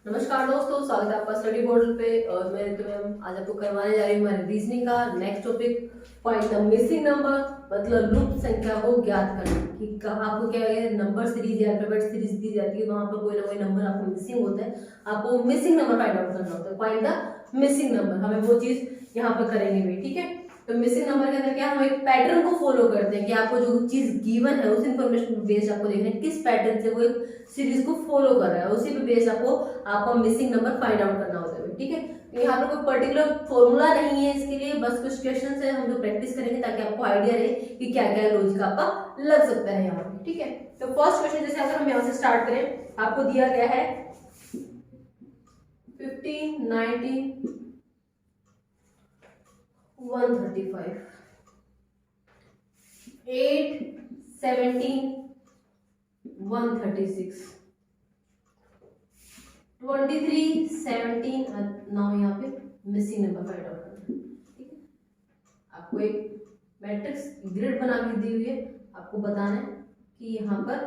नमस्कार दोस्तों, स्वागत है आपका स्टडी बोर्ड पे। और मैं तो मैम आज आपको करवाने जा रही हूँ हमारे रीजनिंग का next topic, find the missing number. मतलब लुप्त संख्या को ज्ञात करना कि आपको क्या है, नंबर सीरीज या अल्फाबेट सीरीज दी जाती है, वहां पर कोई ना कोई नंबर आपको मिसिंग होता है, आपको मिसिंग नंबर फाइंड आउट करना होता है। फाइंड द मिसिंग नंबर, हमें वो चीज यहाँ पर करेंगे भी, ठीक है। तो मिसिंग नंबर के अंदर क्या, हम एक पैटर्न को फॉलो करते हैं कि आपको जो चीज गिवन है उस इन्फॉर्मेशन बेस्ड आपको देखना है किस पैटर्न से वो एक सीरीज को फॉलो कर रहा है, उसी पे बेस्ड आपको मिसिंग नंबर फाइंड आउट करना होता है, ठीक है। तो यहाँ पर कोई पर्टिकुलर फॉर्मूला नहीं है इसके लिए, बस कुछ क्वेश्चन है हम जो प्रैक्टिस करेंगे ताकि आपको आइडिया रहे कि क्या क्या लॉजिक आपका लग सकता है यहाँ पे, ठीक है। तो फर्स्ट क्वेश्चन जैसे अगर हम यहाँ से स्टार्ट करें, आपको दिया गया है 15, 19, 135, 8, 17, 136, 23, 17। नाउ यहाँ पे मिसिंग नंबर फाइंड आउट करना है, ठीक है। आपको एक मैट्रिक्स ग्रिड बना के दी हुई है, आपको बताना है कि यहाँ पर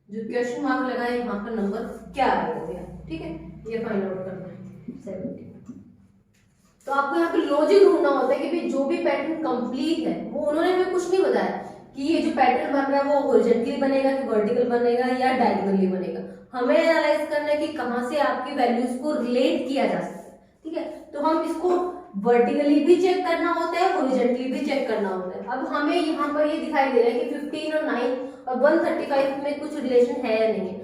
जो क्वेश्चन मार्क लगा है यहाँ पर नंबर क्या आएगा, ठीक है। ये फाइंड आउट करना है 17। तो आपको यहाँ पे लॉजिक ढूंढना होता है कि भाई जो भी पैटर्न कंप्लीट है वो उन्होंने हमें कुछ नहीं बताया कि ये जो पैटर्न बन रहा है वो हॉरिजॉन्टली बनेगा कि वर्टिकल बनेगा या डायगोनली बनेगा। हमें एनालाइज करना है कि कहां से आपकी वैल्यूज को रिलेट किया जा सकता है, ठीक है। तो हम इसको वर्टिकली भी चेक करना होता है, हॉरिजॉन्टली भी चेक करना होता है। अब हमें यहाँ पर ये दिखाई दे रहा है कि 15 और 9 और 135 में कुछ रिलेशन है या नहीं है।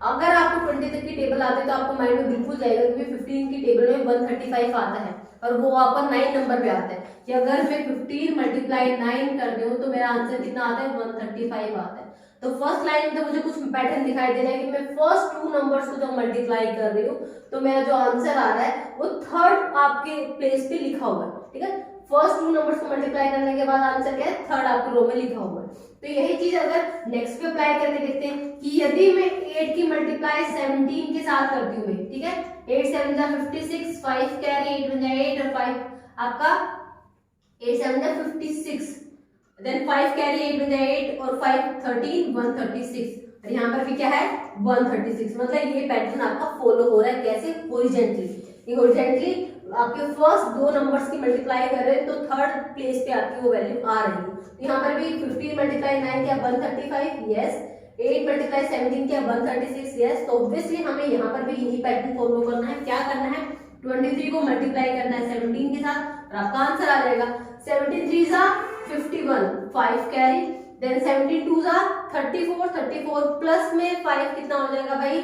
अगर आपको 20 तक की टेबल आती है तो आपको माइंड में बिल्कुल जाएगा कि 15 की टेबल में 135 आता है और वो आपका 9 नंबर पे आता है कि अगर मैं 15 मल्टीप्लाई 9 कर दूं तो मेरा आंसर कितना आता है, 135 आता है। तो फर्स्ट लाइन में तो मुझे कुछ पैटर्न दिखाई दे रहा है कि मैं फर्स्ट टू नंबर्स को जब मल्टीप्लाई कर रही हूँ तो मेरा जो आंसर आ रहा है वो थर्ड आपके प्लेस पे लिखा हुआ है, ठीक है। फर्स्ट टू नंबर्स को मल्टीप्लाई करने के बाद आंसर क्या है, थर्ड आपकी रो में लिखा हुआ है। तो यही चीज अगर नेक्स्ट पे अप्लाई करके देखते हैं कि यदि मैं 8 की मल्टीप्लाई 17 के साथ करती हूँ, ठीक है, 8 7 जा 56, 5 कैरी 8 बन जाए 8 और 5 आपका 8 7 जा 56, देन 5 कैरी 8 बन जाए 8 और 5 13 136। और यहाँ पर भी क्या है 136। मतलब ये पैटर्न आपका फॉलो हो रहा है कैसे, हॉरिजॉन्टली। ये हॉरिजॉन्टली आपके फर्स्ट दो नंबर्स की मल्टीप्लाई कर रहे हैं तो थर्ड प्लेस पे आपकी वो वैल्यू आ रही है। तो यहाँ पर भी 15 मल्टीप्लाई 9 क्या 135, यस। 8 मल्टीप्लाई 17 क्या 136, यस। तो ऑब्वियसली हमें यहाँ पर भी यही पैटर्न फॉलो करना है। क्या करना है, 23 को मल्टीप्लाई करना है 17 के साथ और आपका आंसर आ जाएगा 17 3 जा 51, 5 कैरी, देन 17 2 जा 34, 34 प्लस में 5 कितना हो जाएगा भाई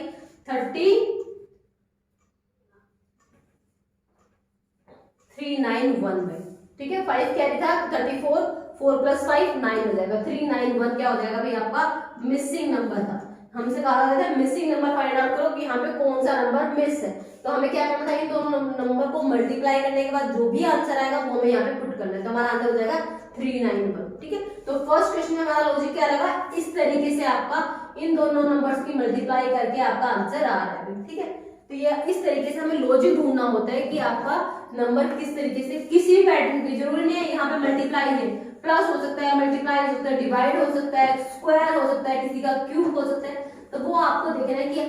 391 में, ठीक है। 5 कैरी था 34, 4 प्लस 5 9 हो जाएगा, 391 क्या हो जाएगा भाई आपका मिसिंग नंबर था। हमसे कहा गया था मिसिंग नंबर फाइंड आउट करो कि यहाँ पे कौन सा नंबर मिस है। तो हमें क्या करना था, इन दोनों नंबर को मल्टीप्लाई करने के बाद जो भी आंसर आएगा वो हमें यहाँ पे पुट करना है। तो हमारा आंसर हो जाएगा 391, ठीक है। तो फर्स्ट क्वेश्चन में हमारा लॉजिक क्या लगा, इस तरीके से आपका इन दोनों नंबर्स की मल्टीप्लाई करके आपका आंसर आ रहा है, ठीक है। तो ये इस तरीके से हमें लॉजिक ढूंढना होता है कि आपका नंबर किस तरीके से, किसी भी पैटर्न की जरूरी नहीं है यहाँ पे मल्टीप्लाई है, प्लस हो सकता है, मल्टीप्लाई हो सकता है, डिवाइड हो सकता है, स्क्वायर हो सकता है, किसी का क्यूब हो सकता है। तो वो आपको देखना है कि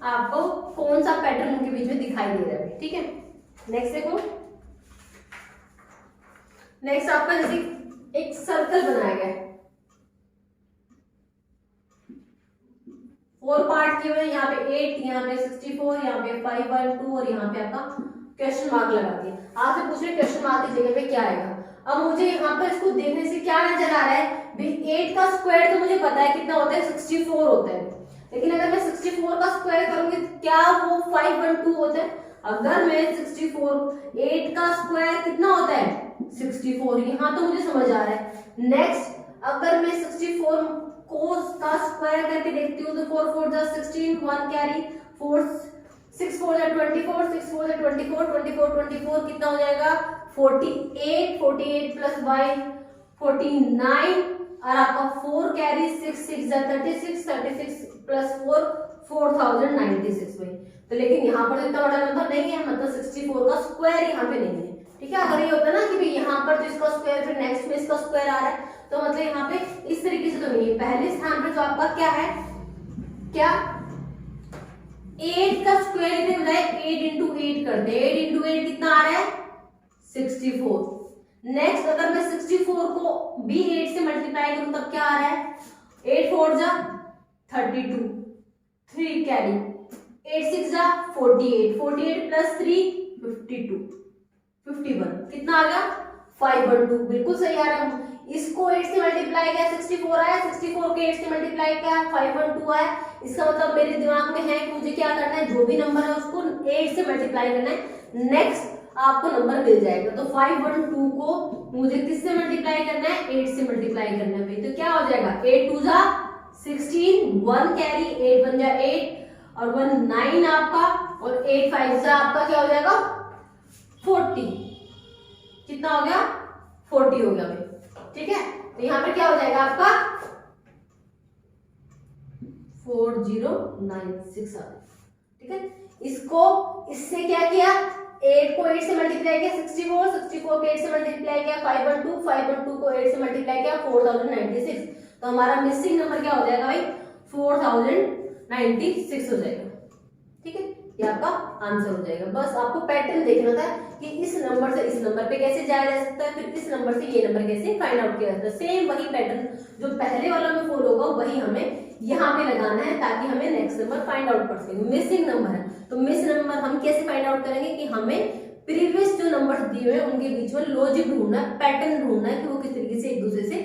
आपको कौन सा पैटर्न उनके बीच में दिखाई दे रहा है, ठीक है। नेक्स्ट देखो, नेक्स्ट आपका जैसे एक सर्कल बनाया गया है, 4 पार्ट किए हुए, यहाँ पे 8, यहाँ पे 64, यहाँ पे 5 1 2 और यहाँ पे आपका क्वेश्चन मार्क लगा दिया। आपसे पूछ रहे क्वेश्चन मार्क की जगह पे क्या आएगा। अब मुझे यहाँ पर इसको देखने से क्या नजर आ रहा है भाई, 8 का स्क्वायर तो मुझे पता है कितना होता है 64 होता है, लेकिन अगर मैं 64 का स्क्वायर करूंगी क्या वो 512 होता है। अगर मैं 64 8 का स्क्वायर कितना होता है 64, यहाँ तो मुझे समझ आ रहा है। नेक्स्ट अगर मैं 64 को का स्क्वायर करके देखती हूँ तो 4 4 जा 16, 1 कैरी 4 6 4 जा 24, 6 4 जा 24, 24 24 कितना हो जाएगा 48, 48 प्लस y 49 और आपका 4 कैरी 6 6 जा 36, 36 प्लस 4 4096 में। तो लेकिन यहाँ पर इतना बड़ा नंबर नहीं है, मतलब 64 का स्क्वायर यहाँ पे नहीं है, ठीक है। अगर ये होता ना कि भाई यहाँ पर तो इसका स्क्वायर फिर नेक्स्ट में इसका स्क्वायर आ रहा है तो मतलब यहाँ पे इस तरीके से तो नहीं है। पहले स्थान पर जो आपका क्या है, क्या 8 का स्क्वायर लेने के बजाय 8 इंटू 8 करते हैं। 8 इंटू 8 कितना आ रहा है 64। नेक्स्ट अगर मैं 64 को भी 8 से मल्टीप्लाई करूं तब क्या आ रहा है 8 4 जा 32, 3 कैरी, 8 6 जा 48, 48 प्लस 3 52, 51 कितना आ गया 512। बिल्कुल सही आ रहा है। इसको 8 से मल्टीप्लाई किया 64 आया, 64 को 8 से मल्टीप्लाई किया 512 आया। इसका मतलब मेरे दिमाग में है कि मुझे क्या करना है, जो भी नंबर है उसको 8 से मल्टीप्लाई करना है, नेक्स्ट आपको नंबर मिल जाएगा। तो 512 को मुझे किससे मल्टीप्लाई करना है 8 से मल्टीप्लाई करना है भाई। तो क्या हो जाएगा 8 2 जा 16, 1 कैरी, 8 1 जा 8 और 1 9 आपका, और 8 5 जा आपका क्या हो जाएगा 40। कितना हो गया 40 हो गया भाई। ठीक है, तो यहाँ पे क्या हो जाएगा आपका 4096 आ। ठीक है, इसको इससे क्या किया 8 को 8 से मल्टीप्लाई किया 64, 64 को 8 से मल्टीप्लाई किया 512, 512 को 8 से मल्टीप्लाई किया 4096। तो हमारा मिसिंग नंबर क्या हो जाएगा भाई 4096 हो जाएगा। ठीक है, ये आपका आंसर हो जाएगा। बस आपको पैटर्न देखना था कि इस नंबर से इस नंबर पे कैसे जाया जा सकता है, फिर इस नंबर से ये नंबर कैसे फाइंड आउट किया जाता है। सेम वही पैटर्न जो पहले वाला में फॉलो होगा वही हमें यहाँ पे लगाना है ताकि हमें नेक्स्ट नंबर फाइंड आउट कर सके। मिसिंग नंबर है तो मिस नंबर हम कैसे फाइंड आउट करेंगे कि हमें प्रीवियस जो नंबर दिए हुए हैं उनके बीच में लॉजिक ढूंढना है, पैटर्न ढूंढना है कि वो किस तरीके से एक दूसरे से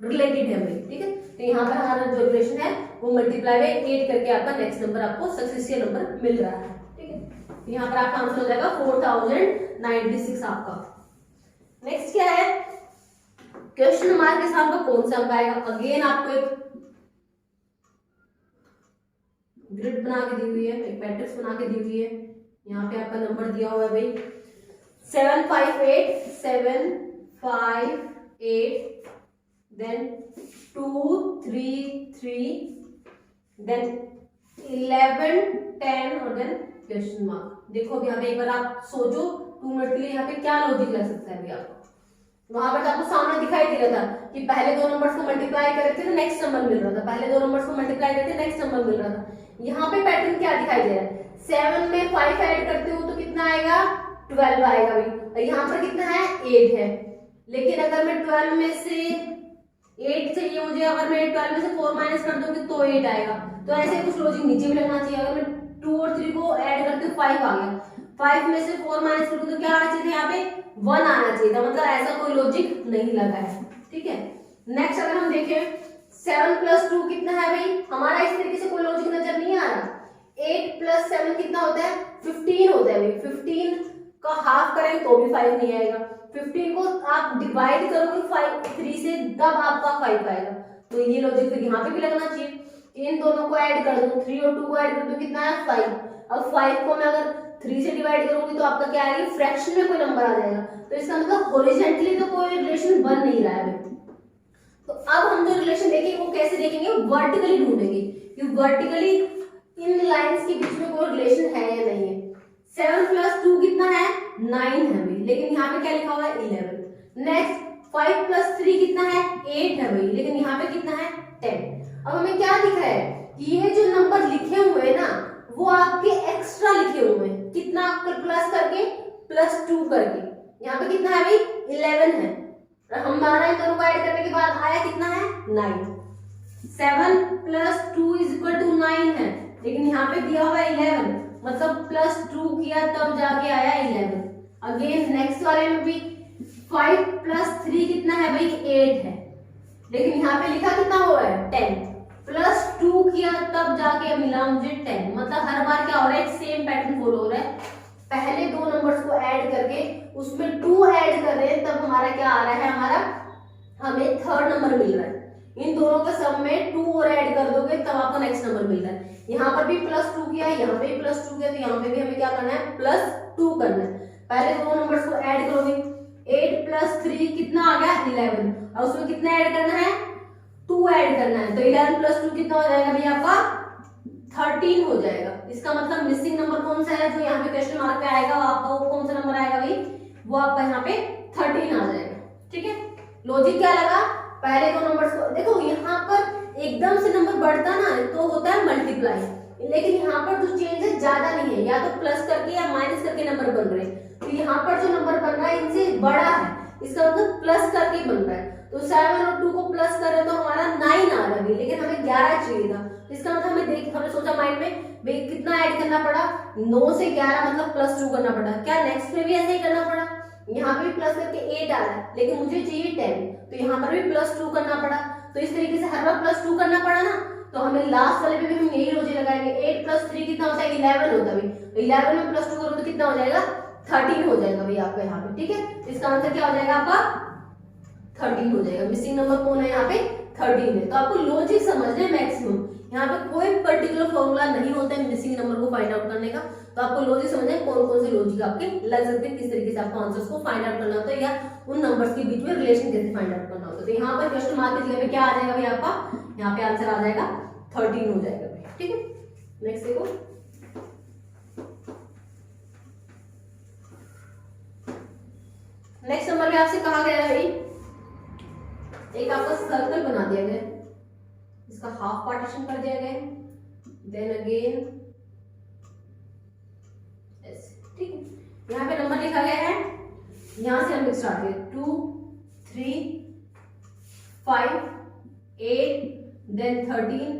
रिलेटेड है भाई। ठीक है, तो यहाँ पर हमारा जो रिलेशन है वो मल्टीप्लाई बाय 8 करके आपका नेक्स्ट नंबर आपको सक्सेसिव नंबर मिल रहा है। ठीक है, तो यहाँ पर आपका आंसर हो जाएगा 4096 आपका। नेक्स्ट क्या है क्वेश्चन मार्क के साथ कौन सा अंक आएगा। अगेन आपको एक ग्रिड बना के दी हुई है, एक मैट्रिक्स बना के दी हुई है। यहाँ पे आपका नंबर दिया हुआ है भाई 758 7 5 8 देन 2 3 3 देन 11 10 और देन क्वेश्चन मार्क। देखो अभी यहाँ पे एक बार आप सोचो 2 मिनट के लिए यहाँ पे क्या लॉजिक लग सकता है अभी आपको। वहां पर आपको सामने दिखाई दे रहा था कि पहले दो नंबर्स को मल्टीप्लाई करते थे नेक्स्ट नंबर मिल रहा था, पहले दो नंबर्स को मल्टीप्लाई करते नेक्स्ट नंबर मिल रहा था। यहाँ पे पैटर्न क्या दिखाई दे रहा है 7 में 5 ऐड करते हो तो कितना आएगा 12 आएगा भाई, और यहाँ पर कितना है 8 है। लेकिन अगर मैं 12 में से 8 चाहिए मुझे, अगर मैं 12 में से 4 माइनस कर दूंगी तो 8 आएगा। तो ऐसे कुछ लॉजिक नीचे भी लगना चाहिए। अगर मैं 2 और 3 को ऐड करते हूँ 5 आ गया, 5 में से 4 माइनस करूँ तो क्या आना चाहिए यहाँ पे 1 आना चाहिए था, मतलब ऐसा कोई लॉजिक नहीं लगा है। ठीक है, नेक्स्ट अगर हम देखें 7 प्लस 2 कितना है भाई, हमारा इस तरीके से कोई लॉजिक नजर नहीं आ रहा। 8 प्लस 7 कितना होता है 15 होता है भाई। 15 का हाफ करेंगे तो भी 5 नहीं आएगा। 15 को आप डिवाइड करोगे 3 से तब आपका 5 आएगा। तो ये लॉजिक फिर यहाँ पे भी लगना चाहिए। इन दोनों को ऐड कर दूं 3 और 2 को ऐड कर दूं कितना है 5। अब 5 को मैं अगर 3 से डिवाइड करूंगी तो आपका क्या आएगा फ्रैक्शन में कोई नंबर आ जाएगा। तो इसका मतलब हॉरिजॉन्टली तो कोई रिलेशन बन नहीं रहा है। तो अब हम जो रिलेशन देखेंगे वो कैसे देखेंगे वर्टिकली ढूंढेंगे कि वर्टिकली इन लाइंस के बीच में कोई रिलेशन है या नहीं है। 7 प्लस 2 कितना है 9 है भाई, लेकिन यहाँ पे क्या लिखा हुआ है 11। नेक्स्ट 5 प्लस 3 कितना है 8 है भाई, लेकिन यहाँ पे कितना है 10। अब हमें क्या दिख रहा है कि ये जो नंबर लिखे हुए हैं ना वो आपके एक्स्ट्रा लिखे हुए हैं। कितना प्लस करके +2 करके, यहाँ पे कितना है भाई 11 है। हमारा इन दोनों को ऐड करने के बाद आया कितना है 9। 7 प्लस 2 इज इक्वल टू 9 है, लेकिन यहाँ पे दिया हुआ है 11, मतलब +2 किया तब जाके आया 11। अगेन नेक्स्ट वाले में भी 5 प्लस 3 कितना है भाई 8 है, लेकिन यहाँ पे लिखा कितना हुआ है 10। +2 किया तब जाके मिला मुझे 10। मतलब हर बार क्या हो रहा है सेम पैटर्न फॉलो हो रहा है। पहले दो नंबर्स को ऐड करके उसमें 2 ऐड कर रहे हैं तब हमारा क्या आ रहा है, हमारा हमें थर्ड नंबर मिल रहा है। इन दोनों के सम में 2 और ऐड कर दोगे तब आपको नेक्स्ट नंबर मिल रहा है। यहाँ पर भी +2 किया है, यहाँ पे भी +2 किया, तो यहाँ पे भी हमें क्या करना है +2 करना है। पहले दो नंबर्स को ऐड करोगे 8 प्लस 3 कितना आ गया 11, और उसमें कितना ऐड करना है 2 ऐड करना है। तो 11 प्लस 2 कितना हो जाएगा भैया आपका 13 हो जाएगा। इसका मतलब मिसिंग नंबर कौन सा है जो यहाँ पे क्वेश्चन मार्क पे आएगा, वो आपका वो कौन सा नंबर आएगा भाई, वो आपका यहाँ पे 13 आ जाएगा। ठीक है, लॉजिक क्या लगा, पहले दो नंबर्स को देखो, यहाँ पर एकदम से नंबर बढ़ता ना तो होता है मल्टीप्लाई, लेकिन यहाँ पर जो चेंज है ज्यादा नहीं है, या तो प्लस करके या माइनस करके नंबर बन रहे हैं। तो यहाँ पर जो नंबर बन रहा है इनसे बड़ा है, इसका मतलब प्लस करके बन रहा है। तो 7 और 2 को प्लस कर रहे तो हमारा 9 आ रहा है, लेकिन हमें 11 चाहिए था। इसका मतलब हमने सोचा माइंड में भाई कितना ऐड करना पड़ा, 9 से 11 मतलब +2 करना पड़ा। क्या नेक्स्ट में भी ऐसा ही करना पड़ा? यहाँ पे भी प्लस करके 8 आ रहा है, लेकिन मुझे चाहिए 10, तो यहाँ पर भी +2 करना पड़ा। तो इस तरीके से हर बार +2 करना पड़ा ना, तो हमें लास्ट वाले पे भी हम यही लॉजिक लगाएंगे। 8 + 3 कितना होता है? 11 होता है। तो 11 में +2 करो तो कितना हो जाएगा? 13 हो जाएगा भाई आपका यहाँ पे, ठीक है। इसका आंसर क्या हो जाएगा आपका? 13 हो जाएगा। मिसिंग नंबर कौन है यहाँ पे? 13 है। तो आपको लॉजिक समझना है मैक्सिमम, यहाँ पे कोई पर्टिकुलर फॉर्मूला नहीं होता है मिसिंग नंबर को फाइंड आउट करने का। तो आपको लॉजिक समझना है कौन कौन से लॉजिक आपके लग सकते हैं, किस तरीके से आपको आंसर्स को फाइंड आउट करना होता है, या उन नंबर्स के बीच में रिलेशन कैसे फाइंड आउट करना होता है। तो यहाँ पर क्वेश्चन मार्क की जगह पे क्या आ जाएगा भाई आपका? यहाँ पे आंसर आ जाएगा 13 हो जाएगा भाई, ठीक है। नेक्स्ट देखो, नेक्स्ट नंबर में आपसे कहा गया है भाई एक आपका सर्कल बना दिया गया, इसका हाफ पार्टीशन कर दिया गया, देन अगेन ठीक है। यहाँ पे नंबर लिखा गया है, यहां से हम स्टार्ट करें 2 3 5 8 देन 13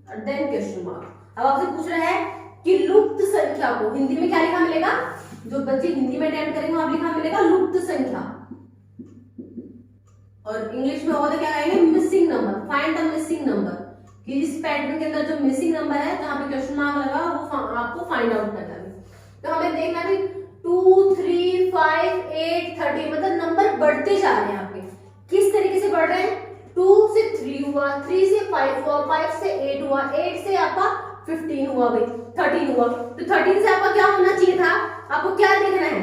और देन क्वेश्चन मार्क। अब आपसे पूछ रहा है कि लुप्त संख्या को हिंदी में क्या लिखा मिलेगा? जो बच्चे हिंदी में अटेंड करेंगे वहां लिखा मिलेगा लुप्त संख्या, और इंग्लिश में होगा तो क्या कहेंगे? Missing number. Find the missing number, कि इस पैटर्न के अंदर जो मिसिंग नंबर है जहां पे क्वेश्चन मार्क लगा वो आपको फाइंड आउट करना है। तो हमें देखना है 2 3 5 8 13 मतलब नंबर बढ़ते जा रहे हैं आपके। किस तरीके से बढ़ रहे हैं? 2 से 3 हुआ, 3 से 5 हुआ, 5 से 8 हुआ, 8 से आपका 15 हुआ भाई, 13 हुआ। तो 13 से आपका क्या होना चाहिए था? आपको क्या देखना है?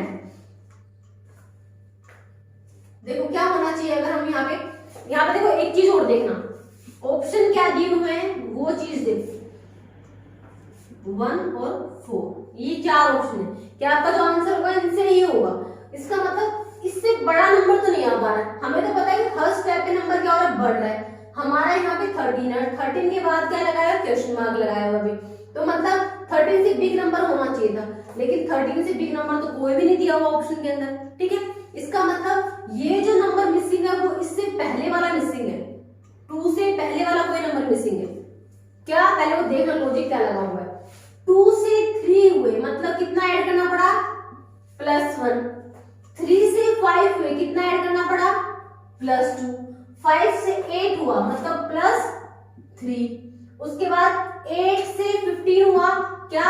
देखो क्या होना चाहिए, अगर हम यहाँ पे देखो एक चीज और देखना, ऑप्शन क्या दिए हुए हैं वो चीज देखो, 1 और 4 ये 4 ऑप्शन है। क्या आपका जो आंसर होगा इनसे ही होगा? इसका मतलब इससे बड़ा नंबर तो नहीं आ पा रहा है। हमें तो पता है कि हर स्टेप पे नंबर क्या हो रहा है? बढ़ रहा है। हमारा यहाँ पे 13 है, 13 के बाद क्या लगाया? क्वेश्चन मार्क लगाया हुआ भी, तो मतलब 13 से बिग नंबर होना चाहिए था, लेकिन 13 से बिग नंबर तो कोई भी नहीं दिया हुआ ऑप्शन के अंदर, ठीक है। इसका मतलब ये जो नंबर मिसिंग है वो इससे पहले वाला मिसिंग है, 2 से पहले वाला कोई नंबर मिसिंग है क्या? पहले वो देखना लॉजिक क्या लगा हुआ है। 2 से 3 हुए मतलब कितना ऐड करना पड़ा? +1। 3 से 5 हुए कितना ऐड करना पड़ा? +2। 5 से 8 हुआ मतलब +3। उसके बाद 8 से 15 हुआ क्या?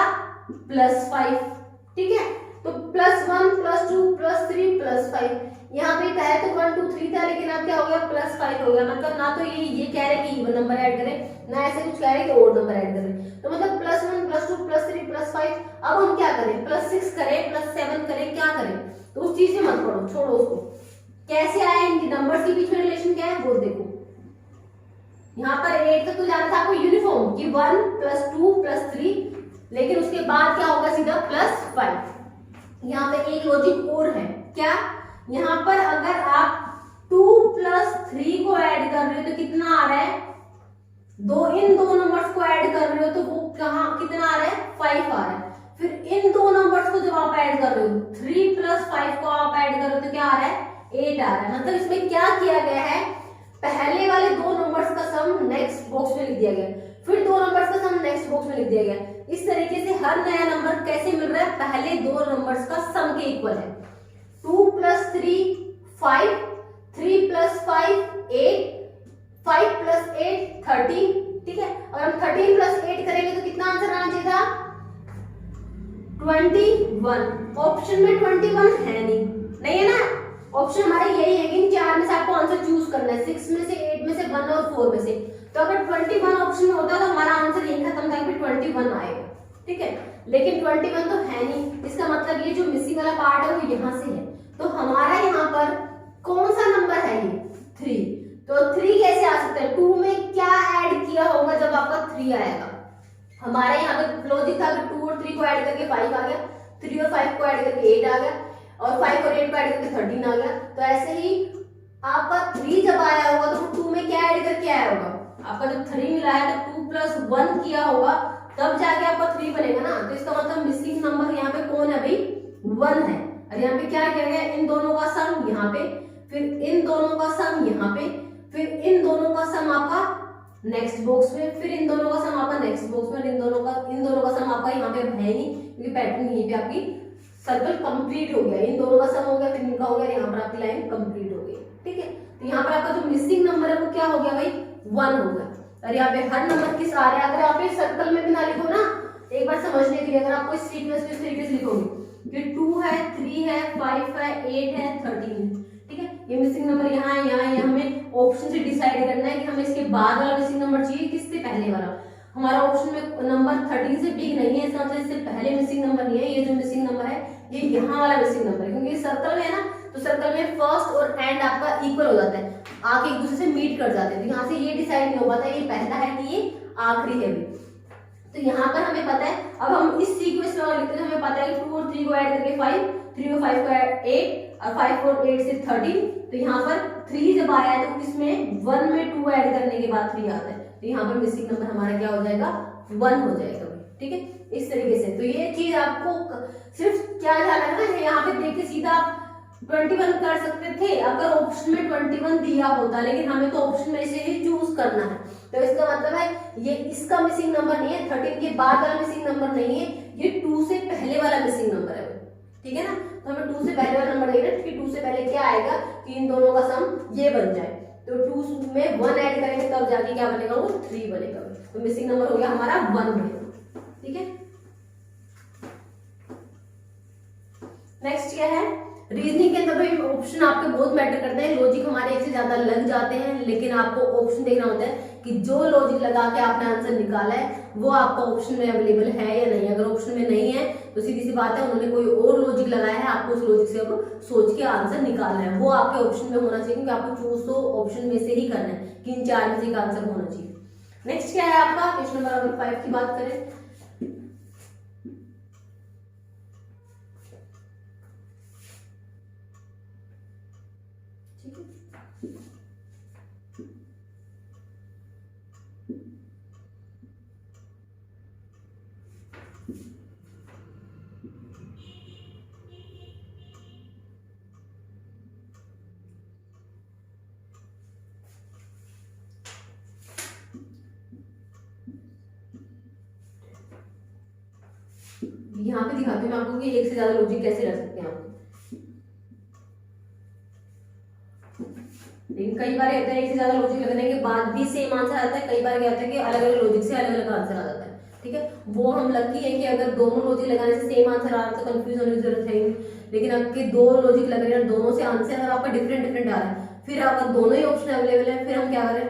+5, ठीक है। तो +1 +2 +3 +5, यहाँ पे पहले तो 1 2 3 था, लेकिन अब क्या हो गया? +5 हो गया। मतलब ना तो ये कह रहे कि इवन नंबर ऐड करें, ना ऐसे कुछ कह रहे कि ओड नंबर ऐड करें। तो मतलब +1 +2 +3 +5, अब हम क्या करें? +6 करें, +7 करें, क्या करें? तो उस चीज में मत पढ़ो, छोड़ो उसको। कैसे आया इनके नंबर्स के बीच में रिलेशन क्या है वो देखो। यहाँ पर 8 तक तो जाना था आपको यूनिफॉर्म कि 1 +2 +3, लेकिन उसके बाद क्या होगा? सीधा +5। यहाँ पे एक लॉजिक और है, क्या? यहाँ पर अगर आप 2 + 3 को ऐड कर रहे हो तो कितना आ रहा है? इन दो नंबर्स को ऐड कर रहे हो तो वो कहाँ कितना आ रहा है? 5 आ रहा है। फिर इन दो नंबर्स को जब आप ऐड कर रहे हो, 3 + 5 को आप ऐड कर रहे हो तो क्या आ रहा है? 8 आ रहा है। मतलब इसमें क्या किया गया है? पहले वाले दो नंबर्स का सम नेक्स्ट बॉक्स में लिख दिया गया, फिर दो नंबर्स का सम नेक्स्ट बॉक्स में लिख दिया गया। इस तरीके से हर नया नंबर कैसे मिल रहा है? पहले दो नंबर्स का सम के इक्वल है। 2 + 3 5, 3 + 5 8, 5 + 8 13, ठीक है। और हम 13 + 8 करेंगे तो कितना आंसर आना चाहिए था? 21। ऑप्शन में 21 है नहीं है ना। ऑप्शन हमारे यही है कि इन चार में से आपको आंसर चूज करना है, 6 में से, 8 में से, 1 और 4 में से। तो अगर 21 ऑप्शन में होता तो हमारा आंसर यही खत्म था, फिर 21 आएगा, ठीक है। लेकिन 21 तो है नहीं, इसका मतलब ये जो मिसिंग वाला पार्ट है वो यहाँ से है। तो हमारा यहाँ पर कौन सा नंबर है? ये 3। तो 3 कैसे आ सकता है? 2 में क्या ऐड किया होगा जब आपका 3 आएगा? हमारे यहाँ पे लॉजिक था कि 2 और 3 को ऐड करके 5 आ गया, 3 और 5 को ऐड करके 8 आ गया, और 5 और 8 को ऐड करके 13 आ गया। तो ऐसे ही आपका 3 जब आया होगा तो 2 में क्या ऐड करके आया होगा? आपका जब 3 मिला है तो 2 + 1 किया होगा, तब जाके आपका 3 बनेगा ना। तो इसका मतलब मिसिंग नंबर यहाँ पे कौन है भाई, 1 है। और यहाँ पे क्या किया गया, इन दोनों का सम यहाँ पे, फिर इन दोनों का सम यहाँ पे, फिर इन दोनों का सम आपका नेक्स्ट बॉक्स में, फिर इन दोनों का सम आपका नेक्स्ट बॉक्स में, इन दोनों का सम आपका यहाँ पे है नहीं, क्योंकि पैटर्न यहीं पे आपकी सर्कल कंप्लीट हो गया। इन दोनों का सम हो गया, फिर इनका हो गया, यहाँ पर आपकी लाइन कंप्लीट हो गई। ठीक है, तो यहाँ पर आपका जो मिसिंग नंबर है वो क्या हो गया भाई, 1 हो गया। और यहाँ पे हर नंबर किस आ रहे हैं, अगर आप इस सर्कल में भी ना लिखो ना, एक बार समझने के लिए, अगर आपको इस सीक्वेंस में इस तरीके से लिखोगे कि 2 है, 3 है, 5 है, 8 है, 13 है। ठीक है, ये मिसिंग नंबर यहाँ है, यहाँ है। हमें ऑप्शन से डिसाइड करना है कि हमें इसके बाद वाला मिसिंग नंबर चाहिए, किससे पहले वाला। हमारा ऑप्शन में नंबर 13 से बिग नहीं है, इसका मतलब इससे पहले मिसिंग नंबर नहीं है। ये जो मिसिंग नंबर है ये यहाँ वाला मिसिंग नंबर है, क्योंकि सर्कल में है ना, तो सर्कल में फर्स्ट और एंड आपका इक्वल हो जाता है, आके एक दूसरे से मीट कर जाते हैं। तो यहाँ से ये डिसाइड नहीं हो पाता ये पहला है कि ये आखिरी है भी। तो यहाँ पर हमें पता है, अब हम इस सीक्वेंस में और लिखते हैं, हमें पता है कि 2 और 3 को ऐड करके 5, 3 और 5 को ऐड 8, और 5 और 8 से 13। तो यहाँ पर 3 जब आया है तो इसमें 1 में 2 ऐड करने के बाद 3 आता है, तो यहाँ पर मिसिंग नंबर हमारा क्या हो जाएगा, 1 हो जाएगा। ठीक है, इस तरीके से। तो ये चीज आपको सिर्फ क्या ध्यान रखना है, यहाँ पे देख के सीधा आप 21 कर सकते थे अगर ऑप्शन में 21 दिया होता, लेकिन हमें तो ऑप्शन में से ही चूज करना है। तो इसका मतलब है ये इसका मिसिंग नंबर नहीं है, 13 के बाद वाला मिसिंग नंबर नहीं है, ये 2 से पहले वाला मिसिंग नंबर है। ठीक है ना, तो हमें 2 से पहले वाला नंबर देखना है कि 2 से पहले क्या आएगा कि इन दोनों का सम ये बन जाए। तो 2 में 1 ऐड करेंगे तब जाके क्या बनेगा, वो 3 बनेगा। तो मिसिंग नंबर हो गया हमारा 1 बनेगा। ठीक है, नेक्स्ट क्या है, रीजनिंग के अंदर भाई ऑप्शन आपके बहुत मैटर करते हैं। लॉजिक हमारे एक से ज्यादा लग जाते हैं, लेकिन आपको ऑप्शन देखना होता है कि जो लॉजिक लगा के आपने आंसर निकाला है वो आपका ऑप्शन में अवेलेबल है या नहीं। अगर ऑप्शन में नहीं है तो सीधी सी बात है, उन्होंने कोई और लॉजिक लगाया है, आपको उस लॉजिक से अब सोच के आंसर निकालना है, वो आपके ऑप्शन में होना चाहिए, क्योंकि आपको चूज तो ऑप्शन में से ही करना है कि इन 4 में से एक आंसर होना चाहिए। नेक्स्ट क्या है आपका, क्वेश्चन नंबर अगर 5 की बात करें, यहाँ पे दिखाती हूँ मैं आपको कि एक से ज्यादा लॉजिक कैसे रख सकते हैं आप। लेकिन कई बार होता है एक से ज्यादा लॉजिक लगने के बाद भी सेम आंसर आता है, कई बार क्या होता है कि अलग अलग लॉजिक से अलग अलग आंसर आ जाता है। ठीक है, वो हम लकी है कि अगर दोनों लॉजिक लगाने से सेम आंसर आ रहा है तो कंफ्यूज होने की जरूरत है। लेकिन आपके 2 लॉजिक लग रहे हैं, दोनों से आंसर अगर आपका डिफरेंट आ रहा है, फिर अगर दोनों ही ऑप्शन अवेलेबल है, फिर हम क्या करें,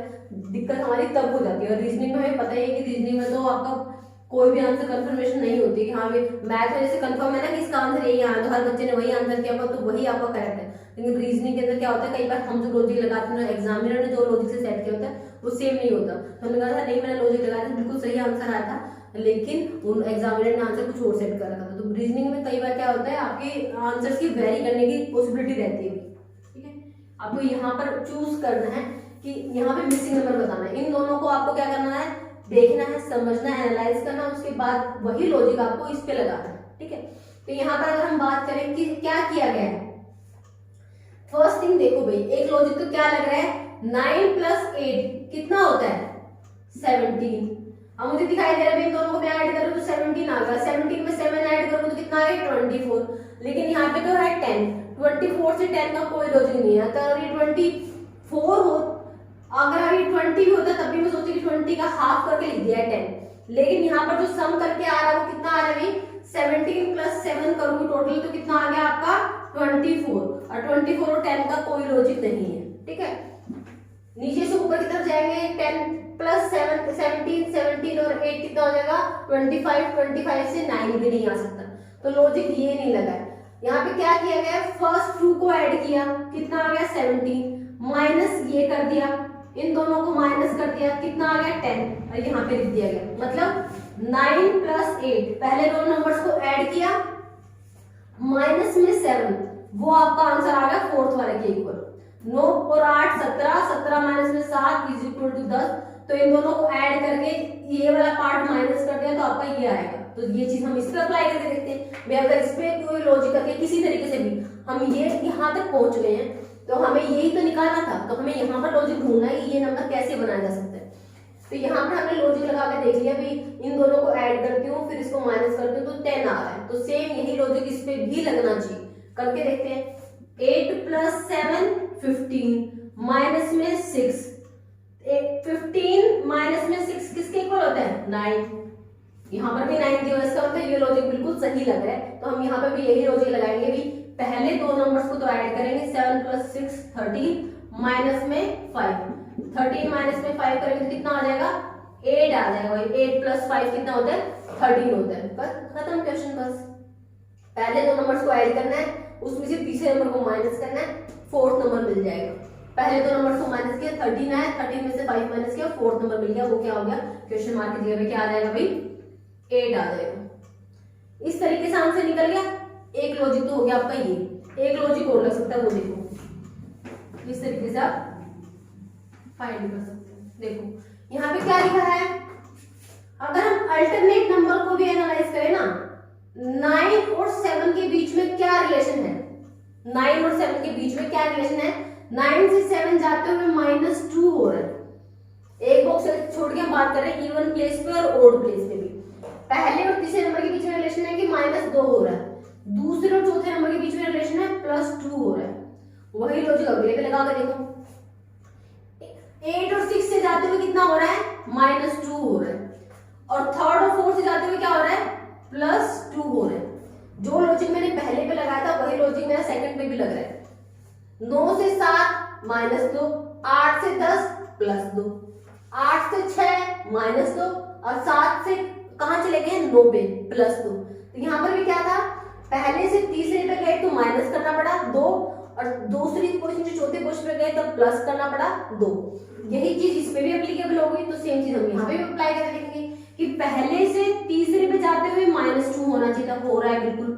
दिक्कत हमारी तब हो जाती है। और रीजनिंग में हमें पता ही है कि रीजनिंग में तो आपका कोई भी आंसर कंफर्मेशन नहीं होती कि हाँ मैथ में जैसे कंफर्म है ना कि इसका आंसर यही आया, तो हर बच्चे ने वही आंसर किया होगा तो वही आपका करेक्ट है। लेकिन रीजनिंग के अंदर क्या होता है, कई बार हम जो लॉजिक लगाते हैं, एग्जामिनर ने जो लॉजिक से सेट किया होता है वो सेम नहीं होता। तो हमने कहा था नहीं, मैंने लॉजिक लगाया था, बिल्कुल सही आंसर आया था, लेकिन उन एग्जामिनर ने आंसर कुछ और सेट कर रखा था। तो रीजनिंग में कई बार क्या होता है, आपके आंसर की वेरी करने की पॉसिबिलिटी रहती है। ठीक है, आपको यहाँ पर चूज करना है कि यहाँ पे मिसिंग नंबर बताना है। इन दोनों को आपको क्या करना है, देखना है, समझना है, एनालाइज करना, उसके बाद वही लॉजिक आपको इस पे लगाना है। ठीक है, तो यहाँ पर अगर हम बात करें कि क्या किया गया है, फर्स्ट थिंग देखो भाई, एक लॉजिक तो क्या लग रहा है, 9 + 8 कितना होता है, 17। अब मुझे दिखाई दे रहा है इन दोनों को मैं ऐड करूँ तो 17 आ गया, 17 में 7 ऐड करूँ तो कितना है, 24। लेकिन यहाँ पे तो है 10, 24 से 10 का कोई लॉजिक नहीं है। तो ये 24 हो, अगर अभी 20 भी होता तब भी मैं सोचती कि 20 का हाफ करके लिख दिया है 10। लेकिन यहाँ पर जो सम करके आ रहा है वो कितना आ रहा है भाई, 17 + 7 करूंगी टोटल तो कितना आ गया आपका 24। और 24 और 10 का कोई लॉजिक नहीं है। ठीक है, नीचे से ऊपर की तरफ जाएंगे, 10 + 7 17, 17 और 8 कितना हो जाएगा 25, 25 से 9 भी नहीं आ सकता, तो लॉजिक ये नहीं लगा है। यहाँ पे क्या किया गया, फर्स्ट 2 को ऐड किया, कितना आ गया 17, माइनस ये कर दिया, इन दोनों को माइनस कर दिया, कितना आ गया 10, और यहाँ पे लिख दिया गया। मतलब 9 + 8, पहले दोनों नंबर्स को ऐड किया, माइनस में 7, वो आपका आंसर आ गया 4th वाले के इक्वल। 9 और 8 17, 17 माइनस में 7 = 10, तो इन दोनों को ऐड करके ये वाला पार्ट माइनस कर दिया तो आपका ये आएगा। तो ये चीज हम इस पे अप्लाई करके देखते हैं। मैं अगर इस पे कोई लॉजिक करके किसी तरीके से भी हम ये यहाँ तक पहुंच गए हैं तो हमें यही तो निकालना था, तो हमें यहाँ पर लॉजिक ढूंढना है कि ये नंबर कैसे बनाया जा सकता है। तो यहाँ पर हमने लॉजिक लगा के देख लिया भाई, इन दोनों को ऐड करती हूँ फिर इसको माइनस करती हूँ तो 10 आ रहा है। तो सेम यही लॉजिक इस पे भी लगना चाहिए। करके देखते हैं। 8 + 7 15 माइनस में 6, 15 माइनस में 6 किसके इक्वल होता है 9। यहाँ पर भी 9 दिया, इसका मतलब ये लॉजिक बिल्कुल सही लग रहा है। तो हम यहाँ पे भी यही लॉजिक लगाएंगे भी, पहले दो नंबर्स को तो ऐड करेंगे 7 + 6 13 माइनस में 5, 13 माइनस में 5 करेंगे तो कितना आ जाएगा 8 आ जाएगा। 8 + 5 कितना होता है 13 होता है। बस खत्म क्वेश्चन। बस पहले दो नंबर्स को ऐड करना है, उसमें से तीसरे नंबर को माइनस करना है, फोर्थ नंबर मिल जाएगा। पहले दो नंबर्स को माइनस किया 13 आया, 13 में से 5 माइनस किया, फोर्थ नंबर मिल गया। वो क्या हो गया क्वेश्चन मार्क की जगह पे क्या आ जाएगा भाई 8 आ जाएगा। इस तरीके से आंसर निकल गया। एक लॉजिक तो हो गया आपका ये, एक लॉजिक और लग सकता है वो देखो, इस तरीके से आप फाइंड कर सकते हैं। देखो यहाँ पे क्या लिखा है, अगर हम अल्टरनेट नंबर को भी एनालाइज करें ना, 9 और 7 के बीच में क्या रिलेशन है, 9 और 7 के बीच में क्या रिलेशन है, 9 से 7 जाते हुए -2 हो रहा है। एक बॉक्स छोड़ के हम बात कर रहे हैं इवन प्लेस पे और ओड प्लेस पे भी। पहले और तीसरे नंबर के बीच में रिलेशन है कि -2 हो रहा है, दूसरे और चौथे नंबर के बीच में रिलेशन है +2 हो रहा है। वही लॉजिक अगले पे लगा कर देखो, 8 और 6 से जाते हुए कितना हो रहा है -2 हो रहा है, और थर्ड और फोर्थ से जाते हुए क्या हो रहा है +2 हो रहा है। जो लॉजिक मैंने पहले पे लगाया था वही लॉजिक मेरा सेकंड पे भी लग रहा है। 9 से 7 -2, 8 से 10 +2, 8 से 6 -2 और 7 से कहां चले गए 9 पे +2। तो यहाँ पर भी क्या था, पहले से तीसरे पे गए तो माइनस करना पड़ा 2, और दूसरी पोजीशन से चौथे पोजीशन पे गए तो प्लस करना पड़ा 2। यही चीज इसमें भी एप्लीकेबल होगी। तो सेम चीज हम यहाँ पे भी अप्लाई करके देखेंगे कि पहले से तीसरे पे जाते हुए -2 होना चाहिए था, हो रहा है बिल्कुल।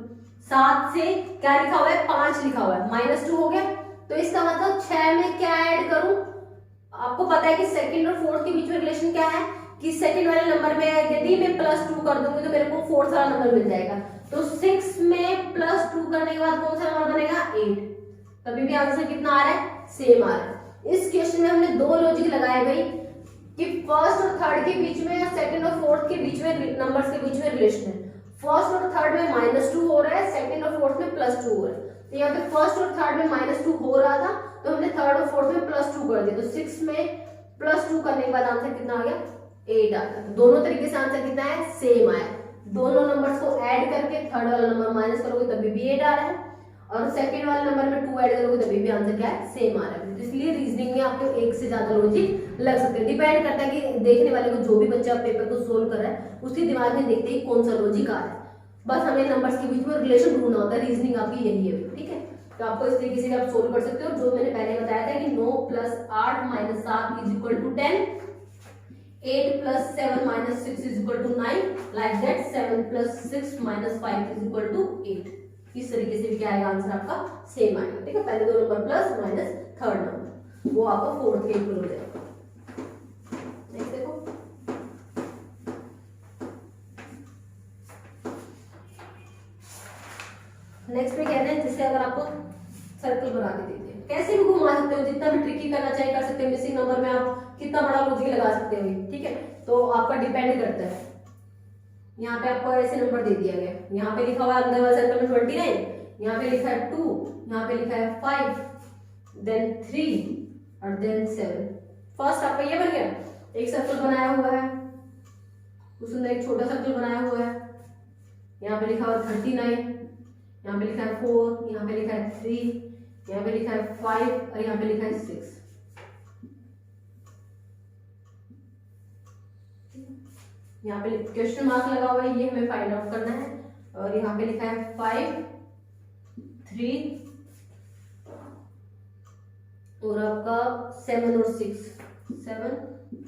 7 से क्या लिखा हुआ है 5 लिखा हुआ है, -2 हो गया। तो इसका मतलब 6 में क्या ऐड करूं, आपको पता है कि सेकंड और फोर्थ के बीच में रिलेशन क्या है कि सेकंड वाले नंबर में यदि मैं +2 कर दूंगी तो मेरे को फोर्थ वाला नंबर मिल जाएगा। तो 6 में +2 करने के बाद कौन सा नंबर बनेगा 8। तभी भी आंसर कितना आ रहा है सेम आ रहा है। इस क्वेश्चन में हमने दो लॉजिक लगाए भाई कि फर्स्ट और थर्ड के बीच में या सेकंड और फोर्थ के बीच में नंबर्स के बीच में रिलेशन है। फर्स्ट और थर्ड में -2 हो रहा है, सेकंड और फोर्थ में +2 हो रहा है। तो यहाँ पे फर्स्ट और थर्ड में -2 हो रहा था तो हमने थर्ड और फोर्थ में +2 कर दिया। तो 6 में +2 करने के बाद आंसर कितना आ गया 8 आ गया। दोनों तरीके से आंसर कितना है सेम आया। दोनों नंबर्स को ऐड करके थर्ड वाला नंबर माइनस करोगे तभी भी 8 आ रहा है, और सेकंड वाले नंबर में 2 ऐड करोगे तभी भी आंसर क्या है सेम आ रहा है। तो इसलिए रीजनिंग में आपको एक से ज्यादा लॉजिक लग सकते हैं। डिपेंड करता है कि देखने वाले को, जो भी बच्चा पेपर को सोल्व कर रहा है उसके दिमाग में देखते ही कौन सा लॉजिक आ रहा है। बस हमें नंबर्स के बीच में रिलेशन ढूंढना होता है। रीजनिंग आपकी यही है, ठीक है। तो आपको इस तरीके से आप सोल्व कर सकते हो। जो मैंने पहले बताया था कि 9 + 8 - 7 = 10, 8 + 7 - 6 = 9, लाइक दैट 7 + 6 - 5 = 8। इस तरीके से भी क्या आएगा आंसर आपका सेम आएगा, ठीक है। पहले दो number plus minus third number, वो आपका फोर्थ के इक्वल हो जाएगा। नेक्स्ट देखो, नेक्स्ट पे कह रहे हैं जैसे अगर आपको सर्कल बना के देते हैं, कैसे भी घुमा सकते हो, जितना भी ट्रिकी करना चाहे कर सकते हो। मिसिंग नंबर में आप कितना बड़ा लॉजिक लगा सकते हो, ठीक है। तो आपका डिपेंड करता है। यहाँ पे आपको ऐसे नंबर दे दिया गया, यहाँ पे लिखा हुआ है अंदर वाला सर्कल में 29, यहाँ पे लिखा है 2, यहाँ पे लिखा है 5, देन 3 और देन 7। फर्स्ट आपका ये बन गया, एक सर्कल बनाया हुआ है, उसके अंदर एक छोटा सर्कल बनाया हुआ है। यहाँ पे लिखा हुआ है 39, यहाँ पे लिखा है 4, यहाँ पे लिखा है 3, यहाँ पे लिखा है 5 और यहाँ पे लिखा है 6। यहाँ पे क्वेश्चन मार्क लगा हुआ है, ये हमें फाइंड आउट करना है। और यहाँ पे लिखा है 5, 3 और आपका 7 और 6, 7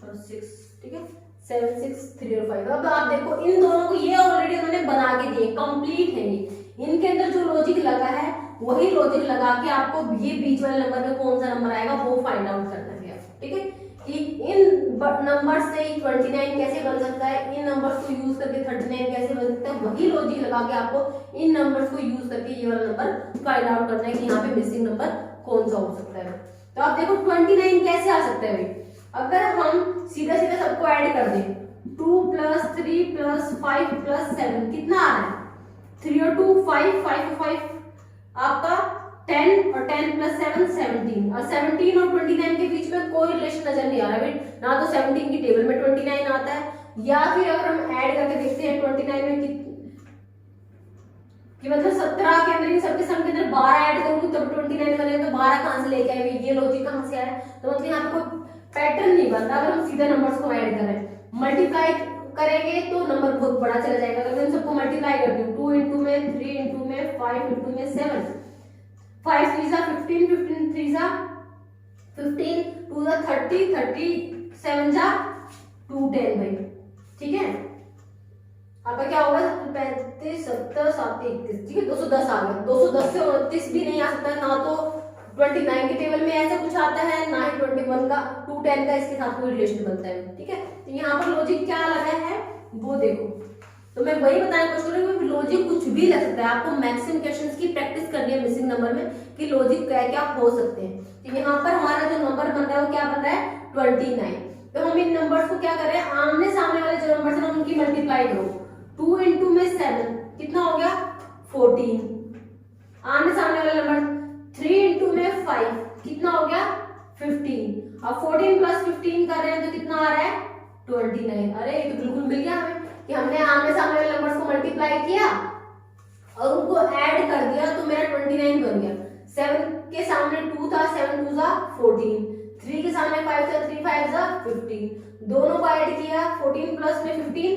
और 6, ठीक है। 7, 6, 3 और 5। अब आप देखो इन दोनों को, ये ऑलरेडी उन्होंने बना के दिए, कंप्लीट है ये। इनके अंदर जो लॉजिक लगा है वही लॉजिक लगा के आपको ये बीच वाले नंबर में कौन सा नंबर आएगा वो फाइंड आउट करना है, ठीक है। कि इन नंबर से 29 कैसे बन सकता है, इन नंबर्स को यूज करके 39 कैसे बन सकता है, वही लॉजिक लगा के आपको इन नंबर्स को यूज करके ये वाला नंबर फाइंड आउट करना है कि यहाँ पे मिसिंग नंबर कौन सा हो सकता है। तो आप देखो 29 कैसे आ सकता है भाई, अगर हम सीधा सीधा सबको ऐड कर दें 2 + 3 + 5 + 7 कितना आ रहा है, 3 और 2 5, 5 और 5 आपका 10 और 10 + 7 17, और 17 और 29 के बीच में कोई रिलेशन नजर नहीं आ रहा है, ना तो 17 की टेबल में 29 आता है, या फिर अगर हम ऐड करके देखते हैं 29 में कि मतलब 17 के अंदर इन सबके सम के अंदर 12 ऐड करूंगी तब 29 बने, तो 12 कहां से लेके आए, ये लॉजिक कहां से आया, तो मतलब यहाँ पे कोई पैटर्न नहीं बनता। अगर हम सीधे नंबर्स को ऐड करें, मल्टीप्लाई करेंगे तो नंबर बहुत बड़ा चला जाएगा। अगर मैं इन सबको मल्टीप्लाई करती हूँ 2 × में 3 × में 5 × में 7, 5 3 = 15, 15 3 = 15, 2 = 30, 30 7 = 210 भाई, ठीक है। आपका क्या होगा 35 70 7 31, ठीक है 210 आ गया। 210 से 29 भी नहीं आ सकता, ना तो 29 के टेबल में ऐसा कुछ आता है, ना ही 21 का 210 का इसके साथ कोई रिलेशन बनता है, ठीक है। तो यहाँ पर लॉजिक क्या लगा है वो देखो, तो मैं वही बताने की कोशिश करूंगी, लॉजिक कुछ भी लग सकता है। आपको मैक्सिमम क्वेश्चंस की प्रैक्टिस करनी है मिसिंग नंबर में कि लॉजिक क्या क्या हो सकते हैं। तो यहाँ पर हमारा जो नंबर बन रहा है वो क्या बन रहा है 29। तो हम इन नंबर्स को क्या कर रहे हैं, आमने सामने वाले जो नंबर है उनकी मल्टीप्लाई करो। 2 × में 7 कितना हो गया 14, आमने सामने वाले नंबर 3 × में 5 कितना हो गया 15, अब 14 + 15 कर रहे हैं तो कितना आ रहा है 29। अरे ये तो बिल्कुल मिल गया हमें कि हमने आमने सामने वाले नंबर्स को मल्टीप्लाई किया और उनको ऐड कर दिया तो मेरा 29 बन गया। 7 के सामने 2 था, 7 2 = 14, 3 के सामने 5 था, 3 5 = 15, दोनों को ऐड किया 14 + में 15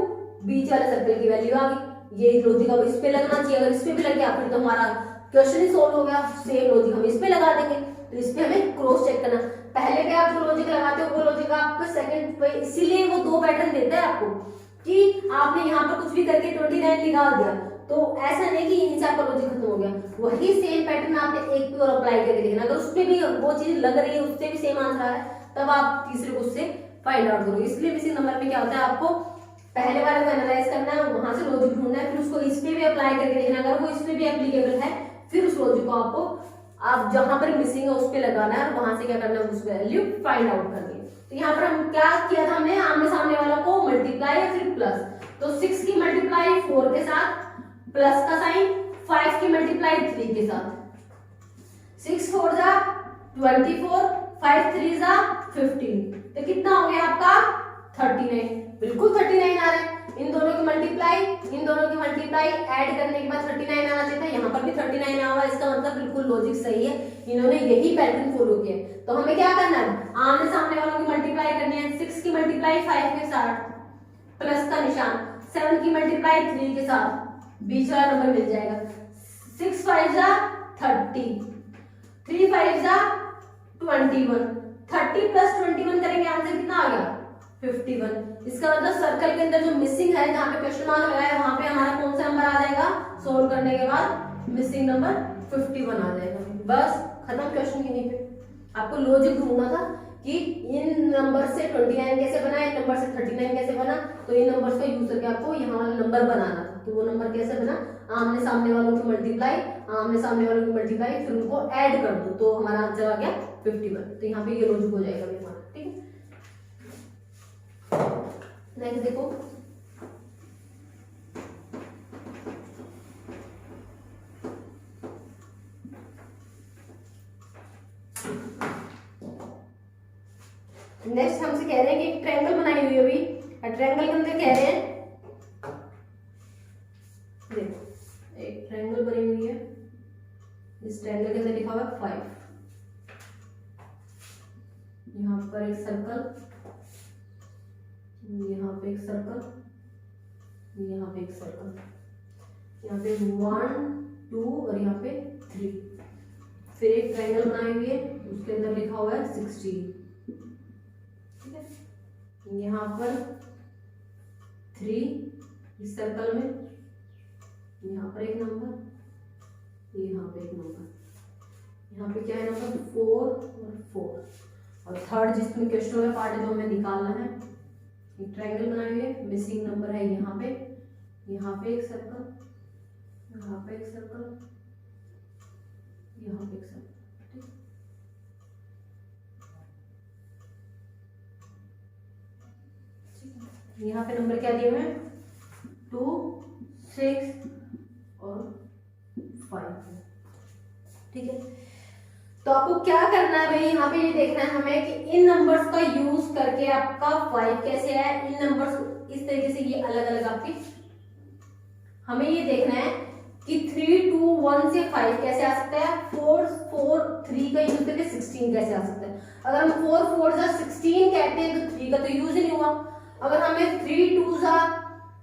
= बीच वाले सर्कल की वैल्यू आ गई। ये लॉजिक अब इस पे लगना चाहिए, अगर इस पे भी लग गया फिर तो हमारा क्वेश्चन ही सोल्व हो गया। सेम लॉजिक हम इस पे लगा देंगे, तो इस पे हमें क्रॉस चेक करना। पहले पे आप जो लॉजिक लगाते हो वो लॉजिक आपको सेकंड पे, इसीलिए वो दो पैटर्न देता है आपको कि आपने यहाँ पर कुछ भी करके 29 निकाल दिया, तो ऐसा नहीं कि यहीं से आपका लॉजिक खत्म हो गया, वही सेम पैटर्न आपने एक पे और अप्लाई करके देखना। अगर उस पे भी वो चीज लग रही है, उससे भी सेम आंसर आ रहा है, तब आप तीसरे को उससे फाइंड आउट करो। इसलिए मिसिंग नंबर में क्या होता है, आपको पहले वाले को एनालाइज करना है, वहां से लॉजिक ढूंढना है, फिर उसको इस पे भी अप्लाई करके देखना। अगर वो इस पे भी एप्लीकेबल है फिर उस लॉजिक को आपको आप जहां पर मिसिंग है उस पे लगाना है और वहां से क्या करना है उस वैल्यू फाइंड आउट करनी है। तो यहाँ पर हम क्या किया था, हमने आमने सामने वालों को मल्टीप्लाई या फिर प्लस, तो 6 की मल्टीप्लाई 4 के साथ प्लस का साइन, 5 की मल्टीप्लाई 3 के साथ, 6 4 = 24, 5 3 = 15, तो कितना हो गया आपका 39। बिल्कुल 39 आ रहा है। इन दोनों की मल्टीप्लाई ऐड करने के बाद 39 आना चाहिए था, यहाँ पर भी 39 आया हुआ है, इसका मतलब बिल्कुल लॉजिक सही है, इन्होंने यही पैटर्न फॉलो किया है। तो हमें क्या करना है, आमने सामने वालों की मल्टीप्लाई करनी है। 6 की मल्टीप्लाई 5 के साथ प्लस का निशान, 7 की मल्टीप्लाई 3 के साथ बीच वाला नंबर मिल जाएगा, 6 5 = 30, 3 5 = 21, 30 + 21 करेंगे आंसर कितना आ गया 51। इसका मतलब सर्कल के अंदर जो मिसिंग है, जहाँ पे क्वेश्चन मार्क लगा है, वहां पे हमारा कौन सा नंबर आ जाएगा, सोल्व करने के बाद मिसिंग नंबर 51 आ जाएगा। बस खत्म क्वेश्चन यहीं पे। आपको लॉजिक ढूंढना था कि इन नंबर से 29 कैसे बना, इन नंबर से 39 कैसे बना, तो इन नंबर्स का यूज करके आपको यहाँ वाला नंबर बनाना था। तो वो नंबर कैसे बना, आमने सामने वालों की मल्टीप्लाई, फिर उनको ऐड कर दो, तो हमारा आंसर आ गया 51। तो यहाँ पे ये लॉजिक हो जाएगा हमारा, ठीक है। नेक्स्ट देखो, नेक्स्ट हमसे कह रहे हैं कि एक ट्रायंगल बनाई हुई है अभी, ट्रायंगल के अंदर कह रहे हैं, देखो एक ट्रायंगल बनी हुई है, इस ट्रायंगल के अंदर लिखा हुआ है 5, यहाँ पर एक सर्कल, यहाँ पे एक सर्कल, यहाँ पे एक सर्कल, यहाँ पे 1 2 और यहाँ पे 3, फिर एक ट्रायंगल बनाई हुई है, उसके अंदर लिखा हुआ है 16, ठीक है। यहाँ पर 3 इस सर्कल में, यहाँ पर एक नंबर, यहाँ पे एक नंबर, यहाँ पे क्या है नंबर 4 और 4, और थर्ड जिसमें क्वेश्चन वाला पार्ट है जो हमें निकालना है, एक ट्रायंगल बनाए हुए, मिसिंग नंबर है यहाँ पे एक सर्कल, यहाँ पे एक सर्कल, यहाँ पे एक सर्कल, ठीक। यहाँ पे नंबर क्या दिए हुए हैं 2, 6 और 5, ठीक है। तो आपको क्या करना है भाई, यहाँ पे ये देखना है हमें कि इन नंबर्स का यूज करके आपका 5 कैसे है, इन नंबर्स इस तरीके से ये अलग अलग आपके, हमें ये देखना है कि 3, 2, 1 से 5 कैसे आ सकता है, 4, 4, 3 का यूज करके 16 कैसे आ सकता है। अगर हम 4, 4 जा 16 कहते हैं तो 3 का तो यूज ही नहीं हुआ। अगर हमें 3, 2 जा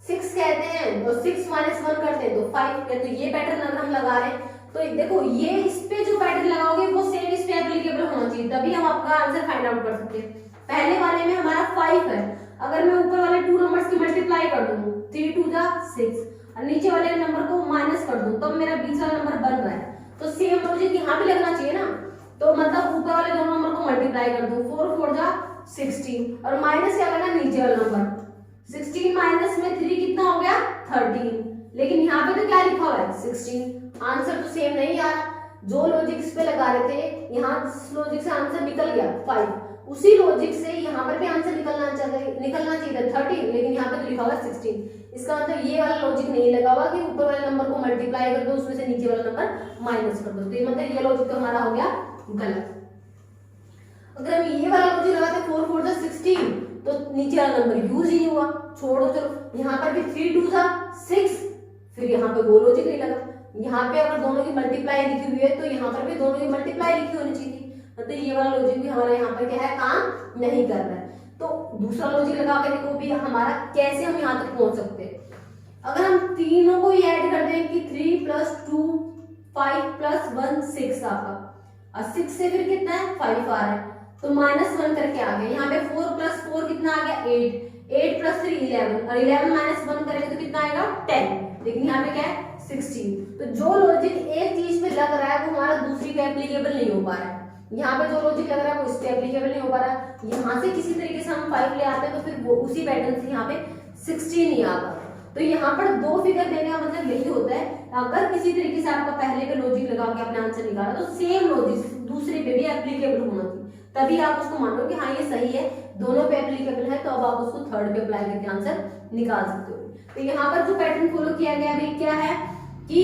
6 कहते हैं तो 6 - 1 करते हैं तो 5, तो ये पैटर्न अगर हम लगा रहे हैं तो देखो ये इस पे जो पैटर्न लगाओगे वो सेम इस पे एप्लीकेबल होना चाहिए, तभी हम आपका आंसर फाइंड आउट कर सकते हैं। पहले वाले में हमारा 5 है, अगर मैं ऊपर वाले 2 नंबर्स की मल्टीप्लाई कर दूं 3, 2 जा 6 और नीचे वाले नंबर को माइनस कर दूं तो मेरा बीच वाला नंबर बन रहा है, तो सेम लॉजिक यहाँ भी लगना चाहिए ना। तो मतलब ऊपर वाले दोनों नंबर को मल्टीप्लाई कर दूं, 4, 4 जा 16 और माइनस क्या करना नीचे वाला नंबर, 16 माइनस में 3 कितना हो गया 13, लेकिन यहाँ पे तो क्या लिखा हुआ है 16, आंसर तो सेम नहीं आ रहा। जो लॉजिक इस पे लगा रहे थे यहाँ लॉजिक से आंसर निकल गया 5, उसी लॉजिक से यहाँ पर भी आंसर निकलना चाहिए था 13, लेकिन यहाँ पे तो लिखा हुआ 16। इसका मतलब ये वाला लॉजिक नहीं लगा हुआ कि ऊपर वाले नंबर को मल्टीप्लाई कर दो उसमें से नीचे वाला नंबर माइनस कर दो, तो ये मतलब ये लॉजिक तो हमारा हो गया गलत। अगर हम ये वाला लॉजिक लगाते 4, 4 जा 16 तो नीचे वाला नंबर यूज ही नहीं हुआ, छोड़ो चलो। यहाँ पर भी 3, 2 जा 6, फिर यहाँ पे वो लॉजिक नहीं लगा। यहाँ पे अगर दोनों की मल्टीप्लाई लिखी हुई है तो यहाँ पर भी दोनों की मल्टीप्लाई लिखी होनी चाहिए थी, मतलब ये वाला लॉजिक भी हमारा यहाँ पर क्या है काम नहीं कर रहा है। तो दूसरा लॉजिक लगा के देखो भी हमारा कैसे हम यहाँ तक पहुंच सकते हैं। अगर हम तीनों को ऐड कर दें कि 3 + 2 5 + 1 6 आपका, और 6 से फिर कितना है 5 आ रहा है तो -1 करके आ गया। यहाँ पे 4 + 4 कितना आ गया 8, 8 + 3 11 और 11 - 1 करेंगे तो कितना आएगा 10, लेकिन यहाँ पे क्या है 16। तो जो लॉजिक एक चीज पे लग रहा है वो हमारा दूसरी पे एप्लीकेबल नहीं हो पा रहा है। यहाँ पे जो लॉजिक लग रहा है वो इस पे एप्लीकेबल नहीं हो पा रहा है। यहाँ से किसी तरीके से हम 5 ले आते हैं तो फिर वो उसी पैटर्न से यहाँ पे 16 ही आता है। तो यहाँ पर 2 फिगर देने का मतलब यही होता है, अगर किसी तरीके से आपका पहले पे लॉजिक लगा के अपने आंसर निकाला तो सेम लॉजिक दूसरे पे भी एप्लीकेबल होना चाहिए, तभी आप उसको मानो कि हाँ ये सही है, दोनों पे एप्लीकेबल है, तो अब आप उसको थर्ड पे अप्लाई करके आंसर निकाल सकते हो। तो यहाँ पर जो पैटर्न फॉलो किया गया है क्या है कि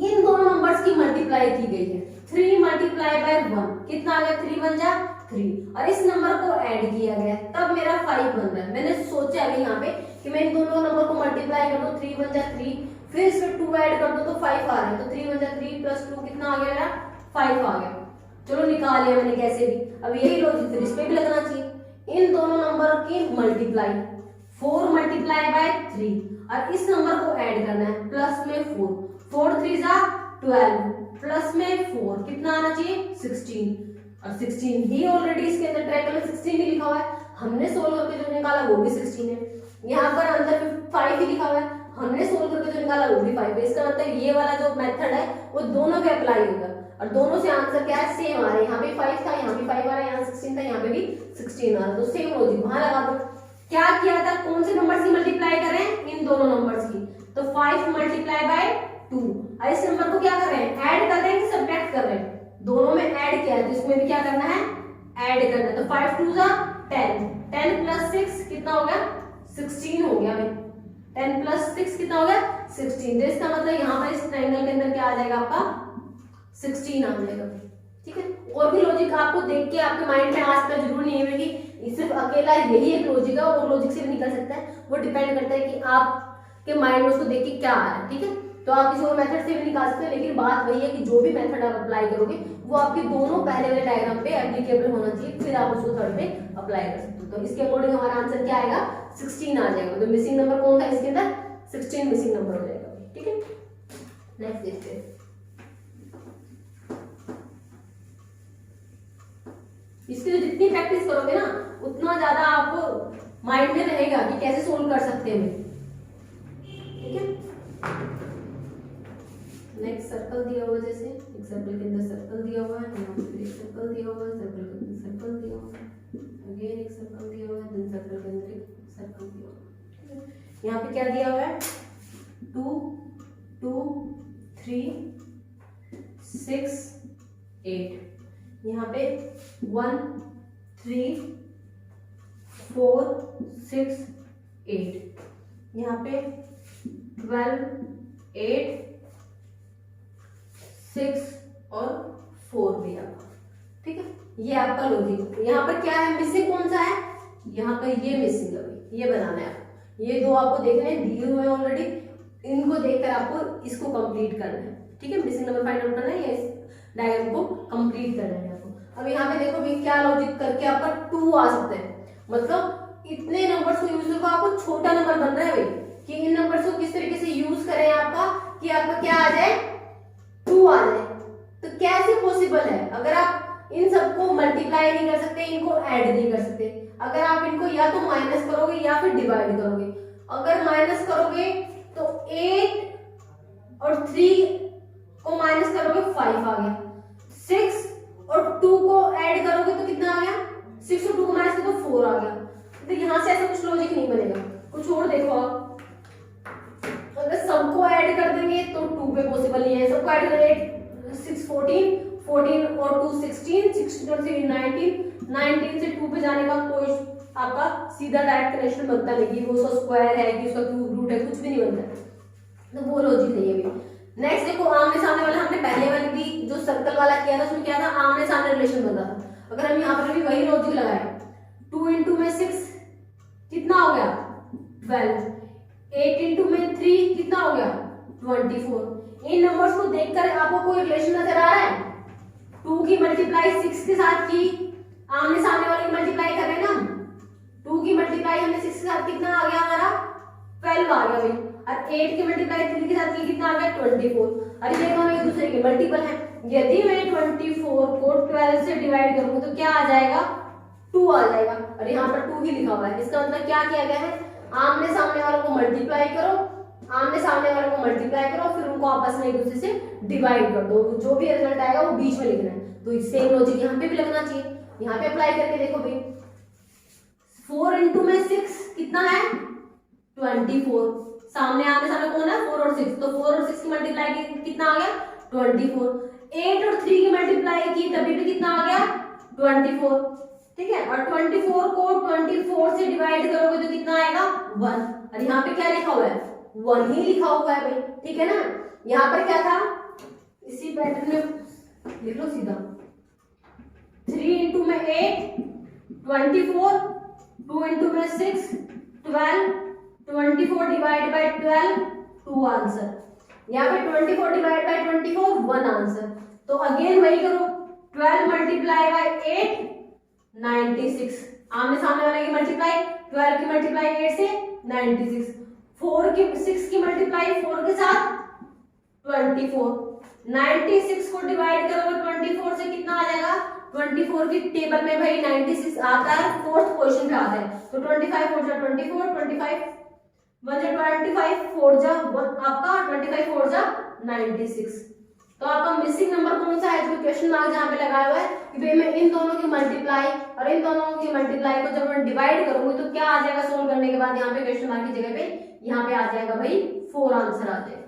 इन दोनों नंबर्स की मल्टीप्लाई की गई है, 3 × 1 कितना आ गया 3 × 1 = 3 और इस नंबर को ऐड किया गया तब मेरा 5 बन रहा है। मैंने सोचा अभी यहाँ पे कि मैं इन दोनों नंबर को मल्टीप्लाई कर दूं 3 × 1 = 3, फिर इसमें 2 ऐड कर दूं तो 5 आ रहा है, तो 3 × 1 = 3 + 2 कितना आ गया मेरा 5 आ गया। चलो निकाल लिया मैंने कैसे भी। अब यही लॉजिक फिर इस पे भी लगना चाहिए, इन दोनों नंबर की मल्टीप्लाई 4 × 3 और इस नंबर को ऐड करना है प्लस में 4, 4 × 3 = 12 प्लस में 4 कितना आना चाहिए 16 और 16 ही ऑलरेडी इसके अंदर ट्रायंगल में 16 ही लिखा हुआ है, हमने सोल्व करके जो निकाला वो भी 16 है। यहाँ पर अंदर 5 ही लिखा हुआ है, हमने सोल्व करके जो निकाला वो भी 5 है। इसका मतलब ये वाला जो मेथड है वो दोनों पे अप्लाई होगा और दोनों से आंसर क्या है सेम आ रहा है। यहाँ पे 5 था, यहाँ पे 5 आ रहा है, यहाँ 16 था, यहाँ पे भी 16 आ रहा है, तो सेम लॉजिक वहां लगा दो। क्या किया था, कौन से नंबर की मल्टीप्लाई करें, इन दोनों नंबर्स की, तो 5 × 2 और इस नंबर को क्या कर रहे हैं ऐड कर रहे हैं कि सब्ट्रैक्ट कर रहे हैं, दोनों में ऐड किया है तो इसमें भी क्या करना है ऐड करना है। तो 5 × 2 = 10, 10 + 6 कितना हो गया 16 हो गया भाई, 10 + 6 कितना हो गया 16। तो इसका मतलब यहाँ पर इस ट्रायंगल के अंदर क्या आ जाएगा आपका 16 आ जाएगा, ठीक है। और भी लॉजिक आपको देख के आपके माइंड में आज तक जरूर नहीं है कि सिर्फ अकेला यही एक लॉजिक है और लॉजिक से भी निकल सकता है, वो डिपेंड करता है कि आपके माइंड में उसको देख के क्या आ रहा है, ठीक है। तो आप किसी और मेथड से भी निकाल सकते हैं, लेकिन बात वही है कि जो भी मेथड आप अप्लाई करोगे वो आपके दोनों पहले वाले डायग्राम पे एप्लीकेबल होना चाहिए, फिर आप उसको थर्ड पे अप्लाई कर सकते हो। तो इसके अकॉर्डिंग हमारा आंसर क्या आएगा 16 आ जाएगा। तो मिसिंग नंबर कौन था इसके अंदर 16 मिसिंग नंबर हो जाएगा, ठीक है। नेक्स्ट देखते हैं, इसकी तो जितनी प्रैक्टिस करोगे ना उतना ज्यादा आपको माइंड में रहेगा कि कैसे सोल्व कर सकते हैं, ठीक है। नेक्स्ट सर्कल दिया हुआ है, जैसे एक सर्कल के अंदर सर्कल दिया हुआ है, यहाँ पे फिर एक सर्कल दिया हुआ है, सर्कल के अंदर सर्कल दिया हुआ है, अगेन एक सर्कल दिया हुआ है, देन सर्कल के अंदर एक सर्कल दिया हुआ है। यहाँ पे क्या दिया हुआ है 2 2 3 6 8, यहाँ पे 1 3 4 6 8, यहाँ पे 12 8 6 और 4 भी आपका, ठीक है। ये आपका लॉजिक। यहाँ पर क्या है मिसिंग, कौन सा है, यहाँ पर ये मिसिंग है, ये बनाना है आपको। ये दो आपको देखने हैं, दिए हुए हैं ऑलरेडी, इनको देखकर आपको इसको कंप्लीट करना है, ठीक है। मिसिंग नंबर फाइंड आउट करना है, इस डायग्राम को कंप्लीट करना है आपको। अब यहाँ पे देखो भी क्या लॉजिक करके आपका 2 आ सकते हैं, मतलब इतने नंबर्स को यूज करके आपको छोटा नंबर बन रहा है भाई, कि इन नंबर्स को किस तरीके से यूज करें आपका कि आपका क्या आ जाए 2 आ जाए। तो कैसे पॉसिबल है, अगर आप इन सबको मल्टीप्लाई नहीं कर सकते, इनको ऐड नहीं कर सकते, अगर आप इनको या तो माइनस करोगे या फिर डिवाइड करोगे। अगर माइनस करोगे तो 8 और 3 को माइनस करोगे 5 आ गया, 6 और 2 को ऐड करोगे तो कितना आ गया, 6 और 2 को माइनस करो तो 4 आ गया। तो यहां से ऐसा कुछ लॉजिक नहीं बनेगा, कुछ और देखो आप। अगर सबको ऐड कर देंगे तो 2 पे पॉसिबल नहीं है, सबको ऐड करेंगे 6 14 14 और 2 16 16 और 3 19 19 से 2 पे जाने का कोई आपका सीधा डायरेक्ट कनेक्शन बनता नहीं कि वो उसका स्क्वायर है कि उसका क्यूब रूट है, कुछ भी नहीं बनता, तो वो लॉजिक नहीं है। नेक्स्ट देखो आमने सामने वाला, हमने पहले वाली भी जो सर्कल वाला किया था उसमें क्या था, आमने सामने रिलेशन बनता था। अगर हम यहाँ पर भी वही लॉजिक लगाए, 2 इंटू में 6 कितना हो गया 12, 8 इंटू में 3 कितना हो गया 24। इन नंबर्स को देखकर आपको कोई रिलेशन नजर आ रहा है, 2 की मल्टीप्लाई 6 के साथ की, आमने सामने वाले की मल्टीप्लाई कर रहे हैं ना, 2 की मल्टीप्लाई हमने 6 के साथ कितना आ गया हमारा 12 आ गया भाई, और 8 की मल्टीप्लाई 3 के साथ की कितना आ गया 24। और ये दोनों एक दूसरे के मल्टीपल हैं, यदि मैं 24 को 12 से डिवाइड करूंगा तो क्या आ जाएगा 2 आ जाएगा, और यहाँ पर 2 ही लिखा हुआ है। इसका मतलब क्या किया गया है, आमने सामने वालों को मल्टीप्लाई करो, आमने सामने वालों को मल्टीप्लाई करो, फिर उनको आपस में एक दूसरे से डिवाइड कर दो, जो भी रिजल्ट आएगा वो बीच में लिखना है। तो सेम लॉजिक यहाँ पे भी लगना चाहिए, यहाँ पे अप्लाई करके देखो भाई, 4 इंटू में 6 कितना है 24, सामने आमने सामने कौन है 4 और 6, तो 4 और 6 की मल्टीप्लाई की कितना आ गया 24, 8 और 3 की मल्टीप्लाई की तभी भी कितना आ गया 24, ठीक है। और 24 को 24 से डिवाइड करोगे तो कितना आएगा 1, और यहाँ पे क्या लिखा हुआ है 1 ही लिखा हुआ है भाई, ठीक है ना। यहाँ पर क्या था, इसी पैटर्न में लिख लो सीधा, 3 इंटू में 8 24, 2 इंटू में 6 12, 24 डिवाइड बाय 12 2 आंसर, यहाँ पे 24 डिवाइड बाय 24 1 आंसर। तो अगेन वही करो, 12 मल्टीप्लाई बाय 8 96, आमने सामने वाले की मल्टीप्लाई 12 की मल्टीप्लाई 8 से 96, 4 की 6 की मल्टीप्लाई 4 के साथ 24, 96 को डिवाइड करोगे 24 से कितना आ जाएगा, 24 की टेबल में भाई 96 आता है, 4th पोजीशन पे आता है, तो 25 4 जा 24, 25 1 जा 25, 4 जा आपका 25 4 जा 96। तो आपका मिसिंग नंबर कौन सा है, जो क्वेश्चन मार्क जहां पे लगाया हुआ है कि भाई मैं इन दोनों की मल्टीप्लाई और इन दोनों की मल्टीप्लाई को जब मैं डिवाइड करूंगी तो क्या आ जाएगा, सोल्व करने के बाद यहाँ पे क्वेश्चन मार्क की जगह पे यहाँ पे आ जाएगा भाई 4 आंसर आ जाएगा।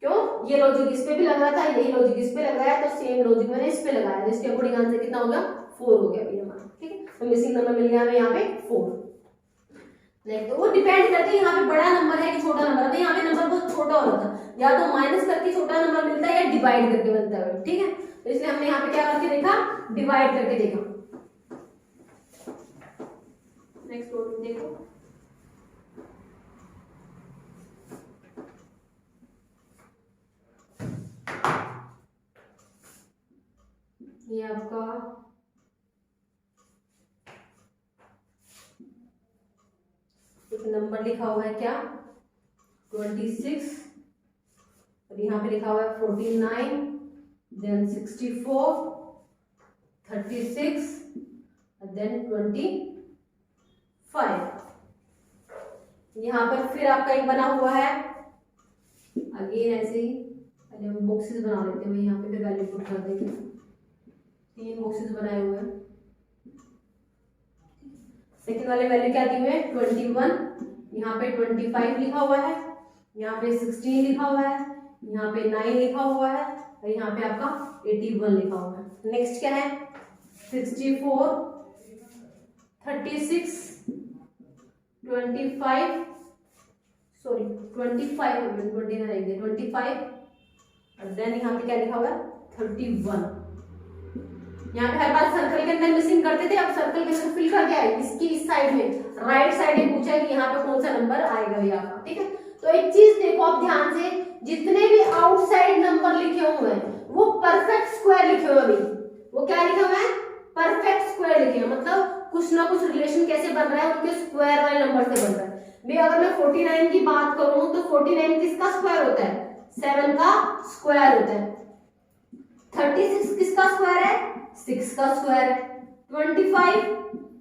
क्यों, ये लॉजिक इस पे भी लग रहा था, यही लॉजिक इस पे लग रहा है, तो सेम लॉजिक मैंने इस पे लगाया, तो इसके अकॉर्डिंग आंसर कितना हो गया 4 हो गया भाई हमारा, ठीक है। तो मिसिंग नंबर मिल गया हमें यहाँ पे 4। नहीं तो वो डिपेंड करता है यहाँ पे बड़ा नंबर है कि छोटा नंबर है, तो यहाँ पे नंबर बहुत छोटा होता था, या तो माइनस करके छोटा नंबर मिलता है या डिवाइड करके मिलता है, ठीक है। तो इसलिए हमने यहाँ पे क्या करके देखा, डिवाइड करके देखा। नेक्स्ट प्रॉब्लम देखो, ये आपका एक नंबर लिखा हुआ है क्या 26, और यहाँ पे लिखा हुआ है 49, देन 64, 36, देन 25। यहाँ पर फिर आपका एक बना हुआ है अगेन ऐसे ही, पहले हम बॉक्सेस बना लेते हैं, यहाँ पे फिर वैल्यू पुट कर देंगे। 3 बॉक्सेस बनाए हुए हैं। सेकंड वाले वैल्यू क्या दी हुई है 21, यहाँ पे 25 लिखा हुआ है, यहाँ पे 16 लिखा हुआ है, यहाँ पे 9 लिखा हुआ है और यहाँ पे आपका 81 लिखा हुआ है। नेक्स्ट क्या है 64, 36, 25 सॉरी 25 25 और देन यहाँ पे क्या लिखा हुआ है 31। यहाँ पे हर बार सर्कल के अंदर मिसिंग करते थे, अब सर्कल के अंदर फिल करके आए इसकी इस साइड में राइट साइड में पूछा है कि यहाँ पे कौन सा नंबर आएगा भैया आपका। ठीक है, तो एक चीज देखो आप ध्यान से, जितने भी आउटसाइड नंबर लिखे हुए हैं वो परफेक्ट स्क्वायर लिखे हुए हैं। वो क्या लिखे हुए हैं परफेक्ट स्क्वायर लिखे हैं, मतलब कुछ ना कुछ रिलेशन कैसे बन रहा है उनके स्क्वायर वाले नंबर से बन रहा है। भाई अगर मैं 49 की बात करूं तो 49 किसका स्क्वायर होता है 7 का स्क्वायर होता है। 36 किसका स्क्वायर है 6 का स्क्वायर है। 25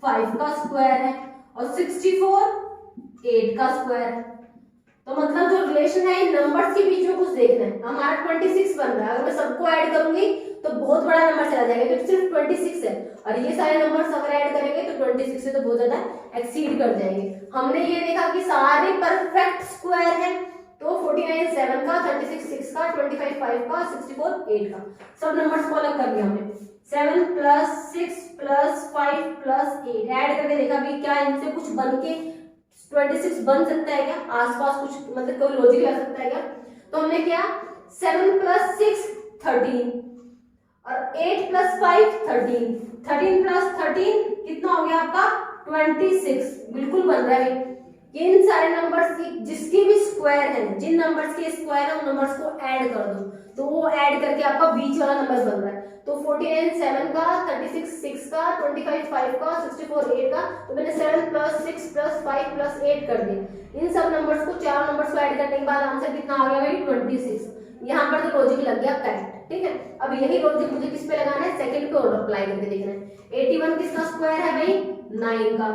5 का स्क्वायर है और 64 8 का स्क्वायर है। तो मतलब जो रिलेशन है इन नंबर्स के बीच में कुछ देखना है। हमारा 26 बन रहा है, अगर मैं सबको ऐड करूंगी तो बहुत बड़ा नंबर चला जाएगा, तो सिर्फ 26 है और ये सारे नंबर्स अगर ऐड करेंगे तो 26 से तो बहुत ज्यादा एक्सीड कर जाएंगे। हमने ये देखा कि सारे परफेक्ट स्क्वायर हैं, तो 49 7 का, 36 6 का, 25 5 का, 64 8 का, सब नंबर्स को अलग कर लिया हमने। 7 + 6 + 5 + 8 ऐड करके देखा भी क्या इनसे कुछ बन के 26 बन सकता है क्या, आसपास कुछ मतलब कोई लॉजिक लग सकता है क्या। तो हमने किया 7 + 6 13 और 8 + 5 13, 13 + 13 कितना हो गया आपका 26, बिल्कुल बन रहा है। इन सारे नंबर्स की जिसकी भी स्क्वायर है, जिन नंबर्स के स्क्वायर है उन नंबर्स को ऐड कर दो, तो वो ऐड करके आपका बीच वाला नंबर बन रहा है। तो 49 7 का, 36 6 का, 25 5 का, 64 8 का, तो मैंने 7 + 6 + 5 + 8 कर दिया। इन सब नंबर्स को, चार नंबर्स को ऐड करने के बाद आंसर कितना आ गया भाई 26। यहाँ पर तो लॉजिक लग गया करेक्ट। ठीक है, अब यही लॉजिक मुझे किस पे लगाना है सेकंड पे और अप्लाई करके देखना है। 81 किसका स्क्वायर है भाई 9 का,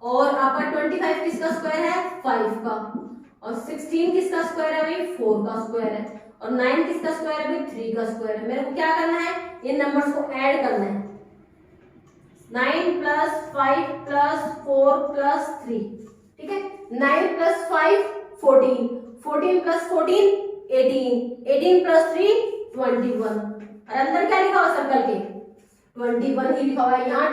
और आपका 25 किसका स्क्वायर है 5 का, और 16 किसका स्क्वायर है भाई 4 का स्क्वायर है, और 9 किसका स्क्वायर है भाई 3 का स्क्वायर है। मेरे को क्या करना है इन नंबर्स को ऐड करना है। 9 + 5 + 4 + 3, ठीक है, 9 + 5 14, 14 + 14 18, 18 + 3 21, और अंदर क्या लिखा हुआ सर्कल के 21 ही लिखा हुआ है। यहाँ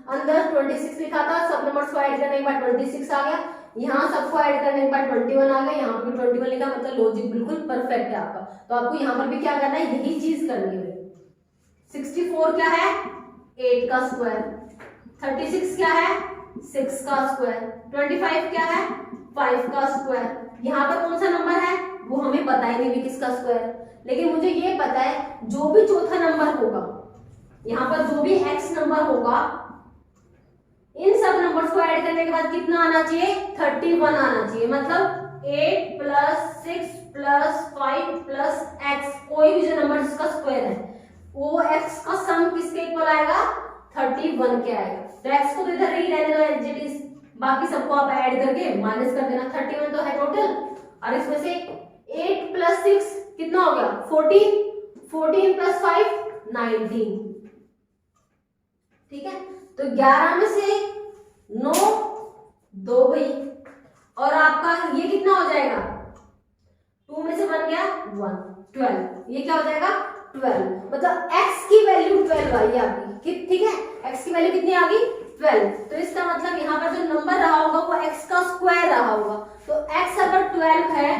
अंदर 26 लिखा था, सब नंबर्स को ऐड करने के बाद 26 आ गया, यहाँ सबको ऐड करने के बाद 21 आ गया, यहाँ पे भी 21 लिखा, मतलब लॉजिक बिल्कुल परफेक्ट है आपका। तो आपको यहाँ पर भी क्या करना है यही चीज करनी है। 64 क्या है 8 का स्क्वायर, 36 क्या है 6 का स्क्वायर, 25 क्या है 5 का स्क्वायर। यहाँ पर कौन सा नंबर है वो हमें पता ही नहीं भी किसका स्क्वायर, लेकिन मुझे ये पता है जो भी चौथा नंबर होगा, यहाँ पर जो भी x नंबर होगा, इन सब नंबर्स को ऐड करने के बाद कितना आना चाहिए 31 आना चाहिए। मतलब 8 + 6 + 5 + x, कोई भी जो नंबर जिसका स्क्वायर है वो x का सम किसके इक्वल आएगा 31 के आएगा। तो x को तो इधर ही रहने दो एज इट इज, बाकी सबको आप ऐड करके माइनस कर देना। 31 तो है टोटल, और इसमें से 8 + 6 कितना हो गया 14, 14 + 5 19, ठीक है। तो 11 में से 9 2 गई, और आपका ये कितना हो जाएगा 2 में से बन गया 1 12, ये क्या हो जाएगा 12, मतलब x की वैल्यू 12 आई आपकी, ठीक है, x की वैल्यू कितनी आ गई 12। तो इसका मतलब यहाँ पर जो नंबर रहा होगा वो x का स्क्वायर रहा होगा। तो x अगर 12 है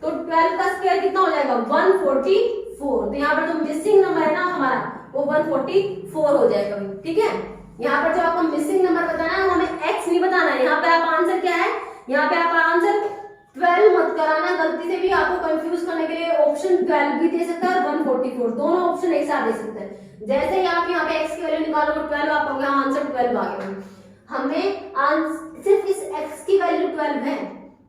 तो 12 का स्क्वायर कितना हो जाएगा 144। तो यहाँ पर जो मिसिंग नंबर है ना हमारा वो 144 हो जाएगा, ठीक है। यहाँ पर जो आपको मिसिंग नंबर बताना है हमें x नहीं बताना है। यहाँ पे आप आंसर क्या है, यहाँ पे आप आंसर 12 मत कराना, गलती से भी आपको कंफ्यूज करने के लिए ऑप्शन 12 भी दे सकता है और 144, दोनों ऑप्शन एक साथ दे सकते हैं। जैसे ही आप यहाँ पे x की वैल्यू निकालोगे 12, आपको यहाँ आंसर 12 आ गया। हमें सिर्फ इस x की वैल्यू 12 है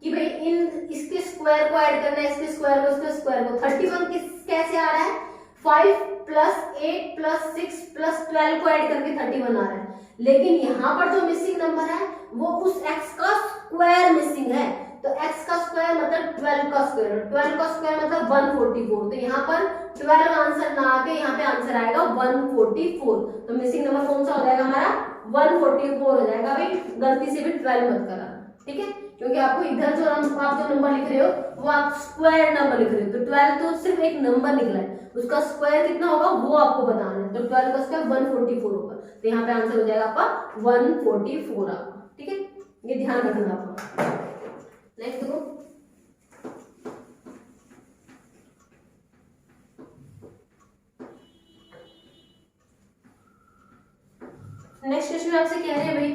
कि भाई इन इसके स्क्वायर को ऐड करना है, इसके स्क्वायर को, इसके स्क्वायर को। 31 कैसे आ रहा है 5 + 8 + 6 + 12 को ऐड करके 31 आ रहा है, लेकिन यहाँ पर जो मिसिंग नंबर है वो उस x का स्क्वायर मिसिंग है। तो x का स्क्वायर मतलब 12 का स्क्वायर, 12 का स्क्वायर मतलब 144। तो यहाँ पर 12 आंसर ना आके यहाँ पे आंसर आएगा 144। तो मिसिंग नंबर कौन सा हो जाएगा हमारा 144 हो जाएगा। भाई गलती से भी 12 मत करना, ठीक है, क्योंकि आपको इधर जो आप जो नंबर लिख रहे हो वो आप स्क्वायर नंबर लिख रहे हो। तो 12 तो सिर्फ एक नंबर निकला है, उसका स्क्वायर कितना होगा वो आपको बताना है। तो 12 का स्क्वायर 144 होगा। तो यहाँ पे आंसर हो जाएगा आपका 144 आपका, ठीक है, ये ध्यान रखना आपका। नेक्स्ट देखो, नेक्स्ट क्वेश्चन आपसे कह रहे हैं भाई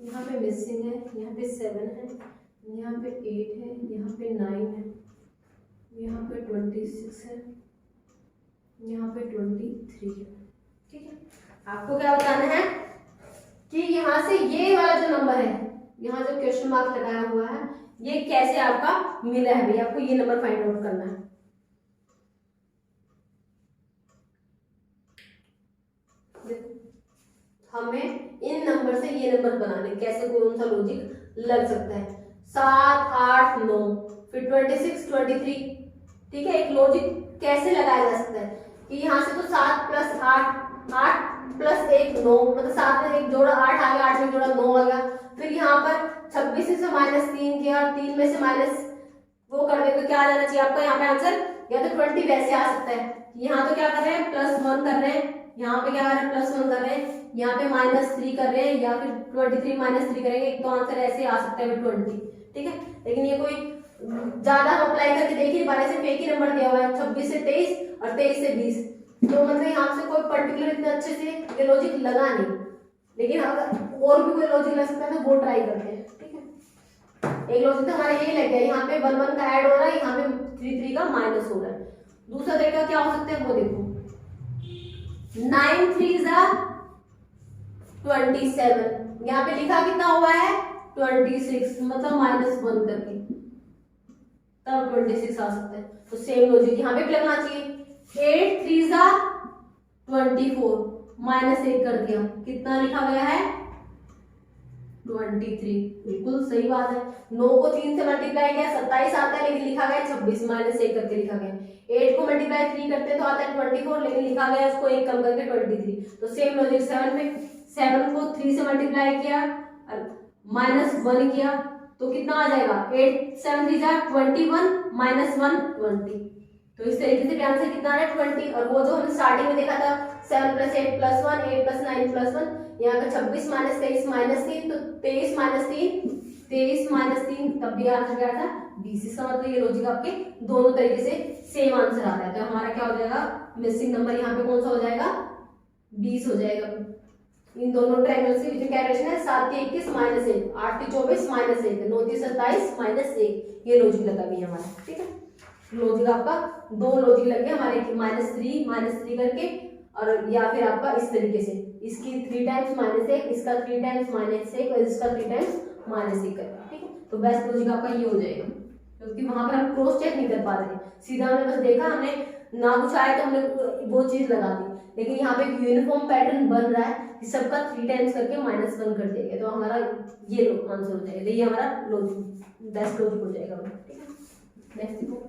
यहाँ पे मिसिंग है, यहाँ पे 7 है, यहाँ पे 8 है, यहाँ पे 9 है, यहाँ पे 26 है, यहाँ पे 23 है, ठीक है। आपको क्या बताना है कि यहाँ से ये वाला जो नंबर है, यहाँ जो क्वेश्चन मार्क लगाया हुआ है, ये कैसे आपका मिला है भाई, आपको ये नंबर फाइंड आउट करना है। हमें इन नंबर से ये नंबर बनाने, कैसे कौन सा लॉजिक लग सकता है। 7 8 9 फिर 26 23, ठीक है। एक लॉजिक कैसे लगाया जा सकता है कि यहाँ से तो 7 + 8 8 + 1 9, मतलब 7 में एक जोड़ा 8 आ गया, 8 में जोड़ा 9 आ गया। फिर यहाँ पर 26 में से -3 किया, 3 में से माइनस वो कर दे तो क्या आ जाना चाहिए आपका यहाँ पे आंसर, या तो 20 वैसे आ सकता है। यहाँ तो क्या कर रहे हैं +1 कर रहे हैं, यहाँ पे क्या कर रहे हैं +1 कर रहे हैं, यहाँ पे -3 कर रहे हैं, या फिर 23 -3 करेंगे। एक तो आंसर ऐसे आ सकता है 20, ठीक है। लेकिन ये कोई ज्यादा अप्लाई करके देख ही पा रहे, सिर्फ एक ही नंबर दिया हुआ है 26 से 23 और 23 से 20। तो मतलब यहाँ से कोई पर्टिकुलर इतने अच्छे से ये लॉजिक लगा नहीं, लेकिन अगर और भी कोई लॉजिक लग सकता है तो वो ट्राई करते हैं, ठीक है। एक लॉजिक तो हमारा यही लग गया, यहाँ पे 1 1 का ऐड हो रहा है, यहाँ पे 3 3 का माइनस हो रहा है। दूसरा तरीका क्या हो सकता है वो देखो, 9 3 27, यहाँ पे लिखा कितना हुआ है 26, मतलब -1 करके, तब 26 आ सकता है। तो सेम लॉजिक यहाँ पे भी लगना चाहिए। 8 3 24, -1 कर दिया, कितना लिखा गया है 23, बिल्कुल सही बात है। 9 को 3 से मल्टीप्लाई किया 27 आता है, लेकिन लिखा गया 26, -1 करके लिखा गया। 8 को मल्टीप्लाई 3 करते हैं तो आता है 24, लेकिन लिखा गया उसको 1 कम करके 23। तो सेम लॉजिक 7 में 7 को 3 से मल्टीप्लाई किया -1 किया तो कितना आ जाएगा 8 7 3 21 -1 20। तो इस तरीके से आंसर कितना आ रहा है 20। और वो जो हमने स्टार्टिंग में देखा था 7 + 8 + 1 8 + 9 + 1, यहाँ पे 26 - 23 -3, तो 23 - 3 23 - 3, तब भी आंसर क्या था 20। इसका मतलब ये लॉजिक आपके दोनों तरीके से सेम आंसर आ रहा है। तो हमारा क्या हो जाएगा मिसिंग नंबर यहाँ पे कौन सा हो जाएगा 20 हो जाएगा। इन दोनों ट्रायंगल्स के बीच में क्या रिलेशन है 7 3 21 -1 8 3 24 -1 9 3 27 -1, ये लॉजिक लगा भी हमारा, ठीक है। लॉजिक आपका दो लॉजिक लग गए हमारे -3 करके, और या फिर आपका इस तरीके से इसकी 3 टाइम्स -1, इसका 3 टाइम्स -1 और इसका 3 टाइम्स -1 करके, ठीक है। तो बेस्ट लॉजिक आपका ये हो जाएगा, क्योंकि वहां पर हम क्रॉस चेक नहीं कर पाते, सीधा हमने बस देखा, हमने ना कुछ आया तो हमने वो चीज लगा दी। लेकिन यहाँ पे एक यूनिफॉर्म पैटर्न बन रहा है कि सबका 3 टाइम्स करके -1 कर देंगे, तो हमारा ये आंसर हो जाएगा, ये हमारा लॉजिक बेस्ट लॉजिक हो जाएगा, ठीक है। नेक्स्ट देखो,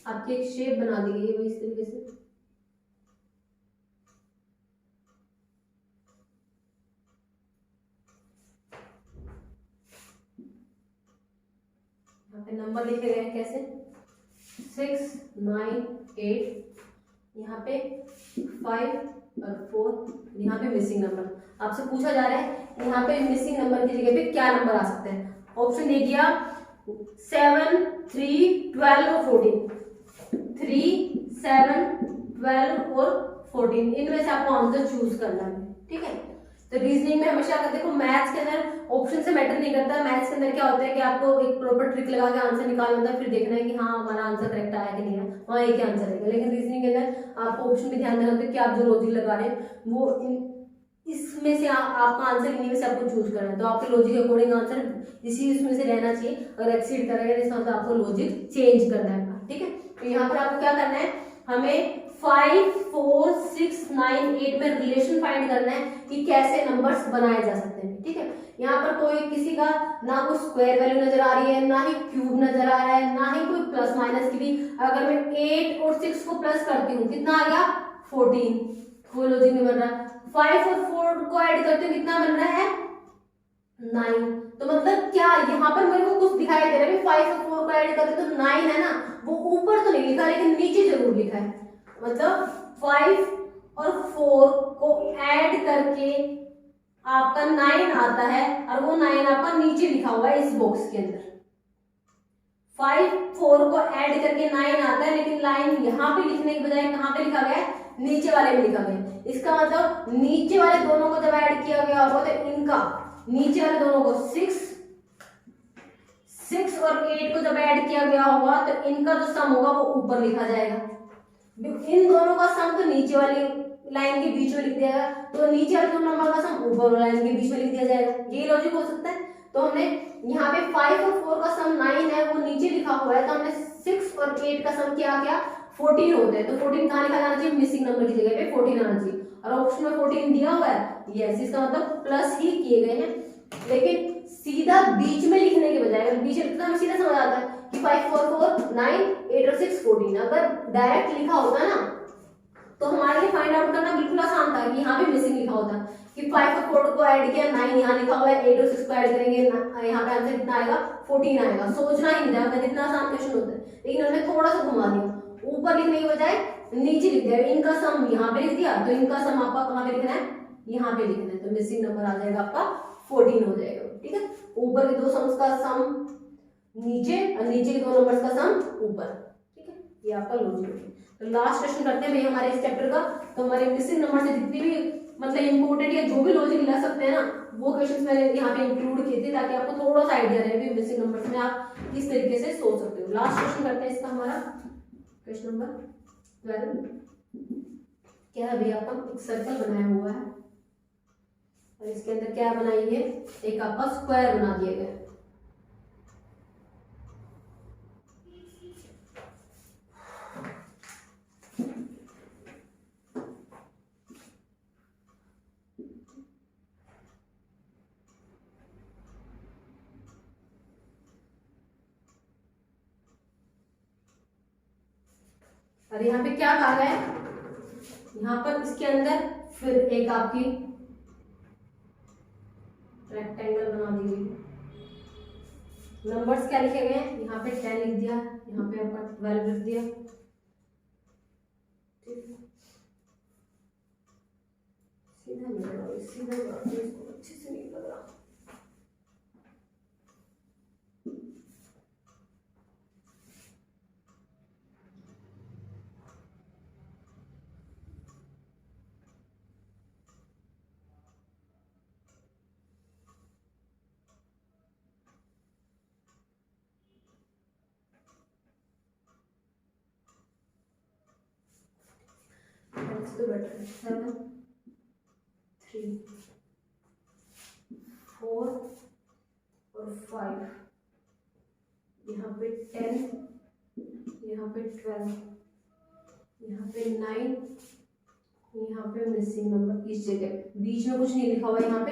आपकी एक शेप बना दी गई है इस तरीके से, यहाँ पे नंबर लिखे गए हैं कैसे 6 9 8, यहाँ पे 5 और 4, यहाँ पे मिसिंग नंबर आपसे पूछा जा रहा है यहाँ पे मिसिंग नंबर की जगह पे क्या नंबर आ सकते हैं। ऑप्शन दे दिया 7 3 12 और 14, 3 7 12 और 14, इनमें से आपको आंसर चूज करना है, ठीक है। तो रीजनिंग में हमेशा अगर देखो मैथ्स के अंदर ऑप्शन से मैटर नहीं करता। मैथ्स के अंदर क्या होता है कि आपको एक प्रॉपर ट्रिक लगा के आंसर निकालना होता है, फिर देखना है कि हाँ हमारा आंसर करेक्ट आया कि नहीं आया, वहाँ एक ही आंसर आएगा। लेकिन रीजनिंग के अंदर आपको ऑप्शन पे ध्यान देना होता है कि आप जो लॉजिक लगा रहे हैं वो इसमें से आपका आंसर इन्हीं में से आपको चूज करना है। तो आपके लॉजिक के अकॉर्डिंग आंसर इसी उसमें से रहना चाहिए। अगर एक्सीड करेगा तो इसका मतलब आपको लॉजिक चेंज करना है। ठीक है, तो यहाँ पर आपको क्या करना है, हमें 5, 4, 6, 9, 8 में रिलेशन फाइंड करना है कि कैसे नंबर्स बनाए जा सकते हैं। ठीक है, यहाँ पर कोई किसी का ना कोई स्क्वायर वैल्यू नजर आ रही है, ना ही क्यूब नजर आ रहा है, ना ही कोई प्लस माइनस की भी। अगर मैं 8 और 6 को प्लस करती हूँ कितना आ गया 14, कोई लॉजिक नहीं बन रहा। 5 और 4 को ऐड करते हो कितना बन रहा है 9। तो मतलब क्या यहाँ पर मेरे को कुछ दिखाई दे रहा है, 5 और 4 को ऐड करते तो 9 है ना, वो ऊपर तो नहीं लिखा लेकिन नीचे जरूर लिखा है। मतलब 5 और 4 को ऐड करके आपका 9 आता है और वो 9 आपका नीचे लिखा हुआ है इस बॉक्स के अंदर। 5, 4 को ऐड करके 9 आता है, लेकिन लाइन यहाँ पे लिखने के बजाय कहाँ पे लिखा गया है, नीचे वाले में लिखा गया है। इसका मतलब नीचे वाले दोनों को जब ऐड किया गया होगा तो इनका नीचे वाले दोनों को 6 और 8 को जब ऐड किया गया होगा तो इनका जो सम होगा वो ऊपर लिखा जाएगा। इन दोनों का सम तो नीचे वाली लाइन के बीच में लिख दिया गया, तो नीचे वाले दोनों नंबर का सम ऊपर वाली लाइन के बीच में लिख दिया जाएगा। ये लॉजिक हो सकता है। तो हमने यहाँ पे 5 और 4 का सम 9 है, वो नीचे लिखा हुआ है, तो हमने 6 और 8 का सम क्या 14 होता है। तो 14 कहाँ लिखा जाना चाहिए, मिसिंग नंबर की जगह पे 14 आना चाहिए। और ऑप्शन में 14 दिया हुआ है, यस, इसका मतलब प्लस ही किए गए हैं। लेकिन सीधा बीच में लिखने के बजाय अगर बीच में लिखता हमें सीधा समझ आता है कि 5, 4, 4, 9, 8 और 6, 14। अगर डायरेक्ट लिखा होता ना तो हमारे लिए फाइंड आउट करना बिल्कुल आसान था कि यहाँ पे मिसिंग लिखा होता कि 5 और 4 को ऐड किया, 9 यहाँ लिखा हुआ है, 8 और 6 को ऐड करेंगे, यहाँ पे आंसर कितना आएगा 14 आएगा। सोचना ही नहीं था, इतना आसान क्वेश्चन होता है। लेकिन हमने थोड़ा सा घुमा दिया, ऊपर लिखने के बजाय नीचे लिख दिया। इनका सम यहाँ पे लिख दिया, तो इनका सम आपका कहाँ पे लिखना है, यहाँ पे लिखना है। तो मिसिंग नंबर आ जाएगा आपका 14 हो जाएगा। ठीक है, ऊपर के दो सम्स का सम नीचे और नीचे के दो नंबर्स का सम ऊपर। ठीक है, ये आपका लॉजिक है। तो लास्ट क्वेश्चन करते हैं भाई हमारे इस चैप्टर का। तो हमारे मिसिंग नंबर से जितनी भी मतलब इंपोर्टेंट या जो भी लॉजिक ला सकते हैं ना, वो क्वेश्चंस मैंने यहाँ पे इंक्लूड किए थे ताकि आपको थोड़ा सा आइडिया रहे भी मिसिंग नंबर्स में आप किस तरीके से सोच सकते हो। लास्ट क्वेश्चन करते हैं इसका, हमारा क्वेश्चन नंबर 12। क्या है भैया, आपका एक सर्कल बनाया हुआ है और इसके अंदर क्या बनाई है, एक आपका स्क्वायर बना दिया गया है। और यहाँ पे क्या कहा गया है, यहाँ पर इसके अंदर फिर एक आपकी रेक्टेंगल बना दी गई। नंबर्स क्या लिखे गए हैं, यहाँ पे 10 लिख दिया, यहाँ पे आपका 12 लिख दिया। सीधा नहीं लग रहा, सीधा इसको अच्छे से नहीं लग रहा। तो बेटर है 7, 3, 4 और 5, यहाँ पे 10, यहाँ पे 12, यहाँ पे 9, यहाँ पे मिसिंग नंबर इस जगह बीच में कुछ नहीं लिखा हुआ यहाँ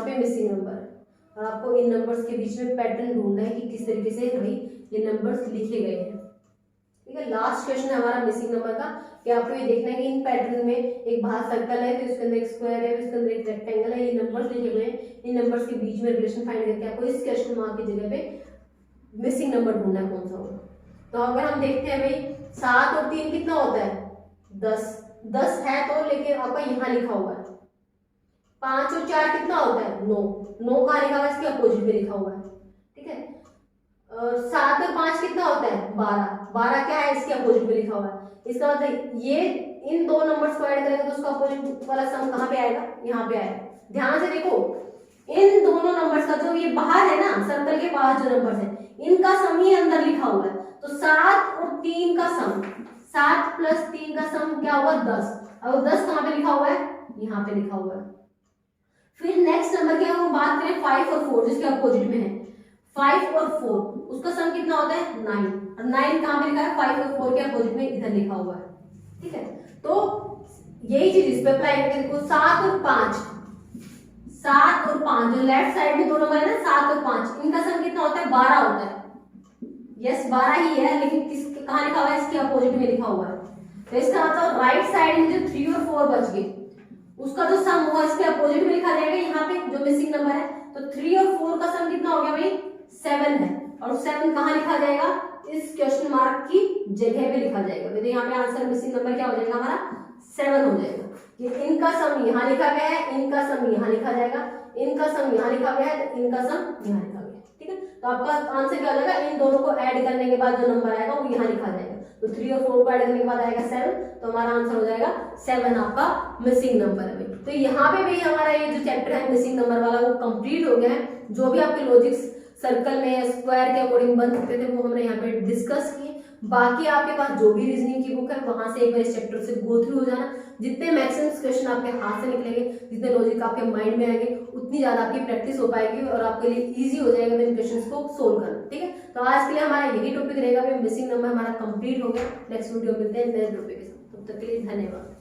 पे मिसिंग नंबर। और आपको इन नंबर्स के बीच में पैटर्न ढूंढना है कि किस तरीके से भाई ये नंबर्स लिखे गए हैं। ठीक है, लास्ट क्वेश्चन है हमारा मिसिंग नंबर का कि आपको ये देखना है कि इन पैटर्न में एक बाहर सर्कल है, फिर उसके अंदर एक स्क्वायर है, फिर उसके अंदर एक रेक्टेंगल है, ये नंबर्स लिखे हुए हैं। इन नंबर्स के बीच में रिलेशन फाइंड करके आपको इस क्वेश्चन मार्क की जगह पे मिसिंग नंबर ढूंढना है कौन सा होगा। तो अगर हम देखते हैं भाई 7 और 3 कितना होता है 10 है, तो लेकिन आपका यहाँ लिखा हुआ है। 5 और 4 कितना होता है 9 कहाँ लिखा हुआ है, इसके अपोजिट में लिखा हुआ है। ठीक है, 7 और 5 कितना होता है 12 क्या है, इसके अपोजिट में लिखा हुआ है। इसका मतलब ये इन दो नंबर्स को ऐड करेंगे तो उसका अपोजिट वाला सम कहाँ पे आएगा, यहाँ पे आएगा। ध्यान से देखो, इन दोनों नंबर्स का जो ये बाहर है ना सर्कल के बाहर जो नंबर्स है इनका सम ही अंदर लिखा हुआ है। तो 7 और 3 का सम, 7 प्लस 3 का सम क्या हुआ 10। अब 10 कहाँ पे लिखा हुआ है, यहाँ पे लिखा हुआ है। फिर नेक्स्ट नंबर की हम बात करें 5 और 4 जिसके अपोजिट में है, 5 और 4 उसका सम कितना होता है 9, और 9 कहाँ पे लिखा है 5 और 4 के अपोजिट में इधर लिखा हुआ है। ठीक है, तो यही चीज इस पे अप्लाई करके देखो, 7 और 5, 7 और 5 जो लेफ्ट साइड में दो नंबर है ना 7 और 5 इनका सम कितना होता है 12 होता है। यस 12 ही है, लेकिन किस कहाँ लिखा हुआ है, इसके अपोजिट में लिखा हुआ है। तो इसका मतलब राइट साइड में जो 3 और 4 बच गए उसका जो सम हुआ इसके अपोजिट में लिखा जाएगा यहाँ पे जो मिसिंग नंबर है। तो 3 और 4 का सम कितना हो गया भाई 7 है, और 7 कहाँ लिखा जाएगा, इस क्वेश्चन मार्क की जगह पे लिखा जाएगा। तो यहाँ पे आंसर मिसिंग नंबर क्या हो जाएगा हमारा 7 हो जाएगा। कि इनका सम यहाँ लिखा गया है, इनका सम यहाँ लिखा जाएगा, इनका सम यहाँ लिखा गया है, तो इनका सम यहाँ लिखा गया है। ठीक है, तो आपका आंसर क्या हो जाएगा, इन दोनों को ऐड करने के बाद जो नंबर आएगा वो यहाँ लिखा जाएगा। तो 3 और 4 को ऐड करने के बाद आएगा 7, तो हमारा आंसर हो जाएगा 7 आपका मिसिंग नंबर है भाई। तो यहाँ पे भी हमारा ये जो चैप्टर है मिसिंग नंबर वाला वो कंप्लीट हो गया है। जो भी आपके लॉजिक्स सर्कल में स्क्वायर के अकॉर्डिंग बन सकते थे वो हमने यहाँ पे डिस्कस किए। बाकी आपके पास जो भी रीजनिंग की बुक है वहां से एक बार इस चैप्टर से गो थ्रू हो जाना। जितने मैक्सिमम क्वेश्चन आपके हाथ से निकलेंगे, जितने लॉजिक आपके माइंड में आएंगे, उतनी ज्यादा आपकी प्रैक्टिस हो पाएगी और आपके लिए इजी हो जाएगा इन क्वेश्चंस को सोल्व करना। ठीक है, तो आज के लिए हमारा यही टॉपिक रहेगा। मिसिंग नंबर हमारा कंप्लीट हो गया। नेक्स्ट वीडियो मिलते हैं नए टॉपिक के साथ, तब तक के लिए धन्यवाद।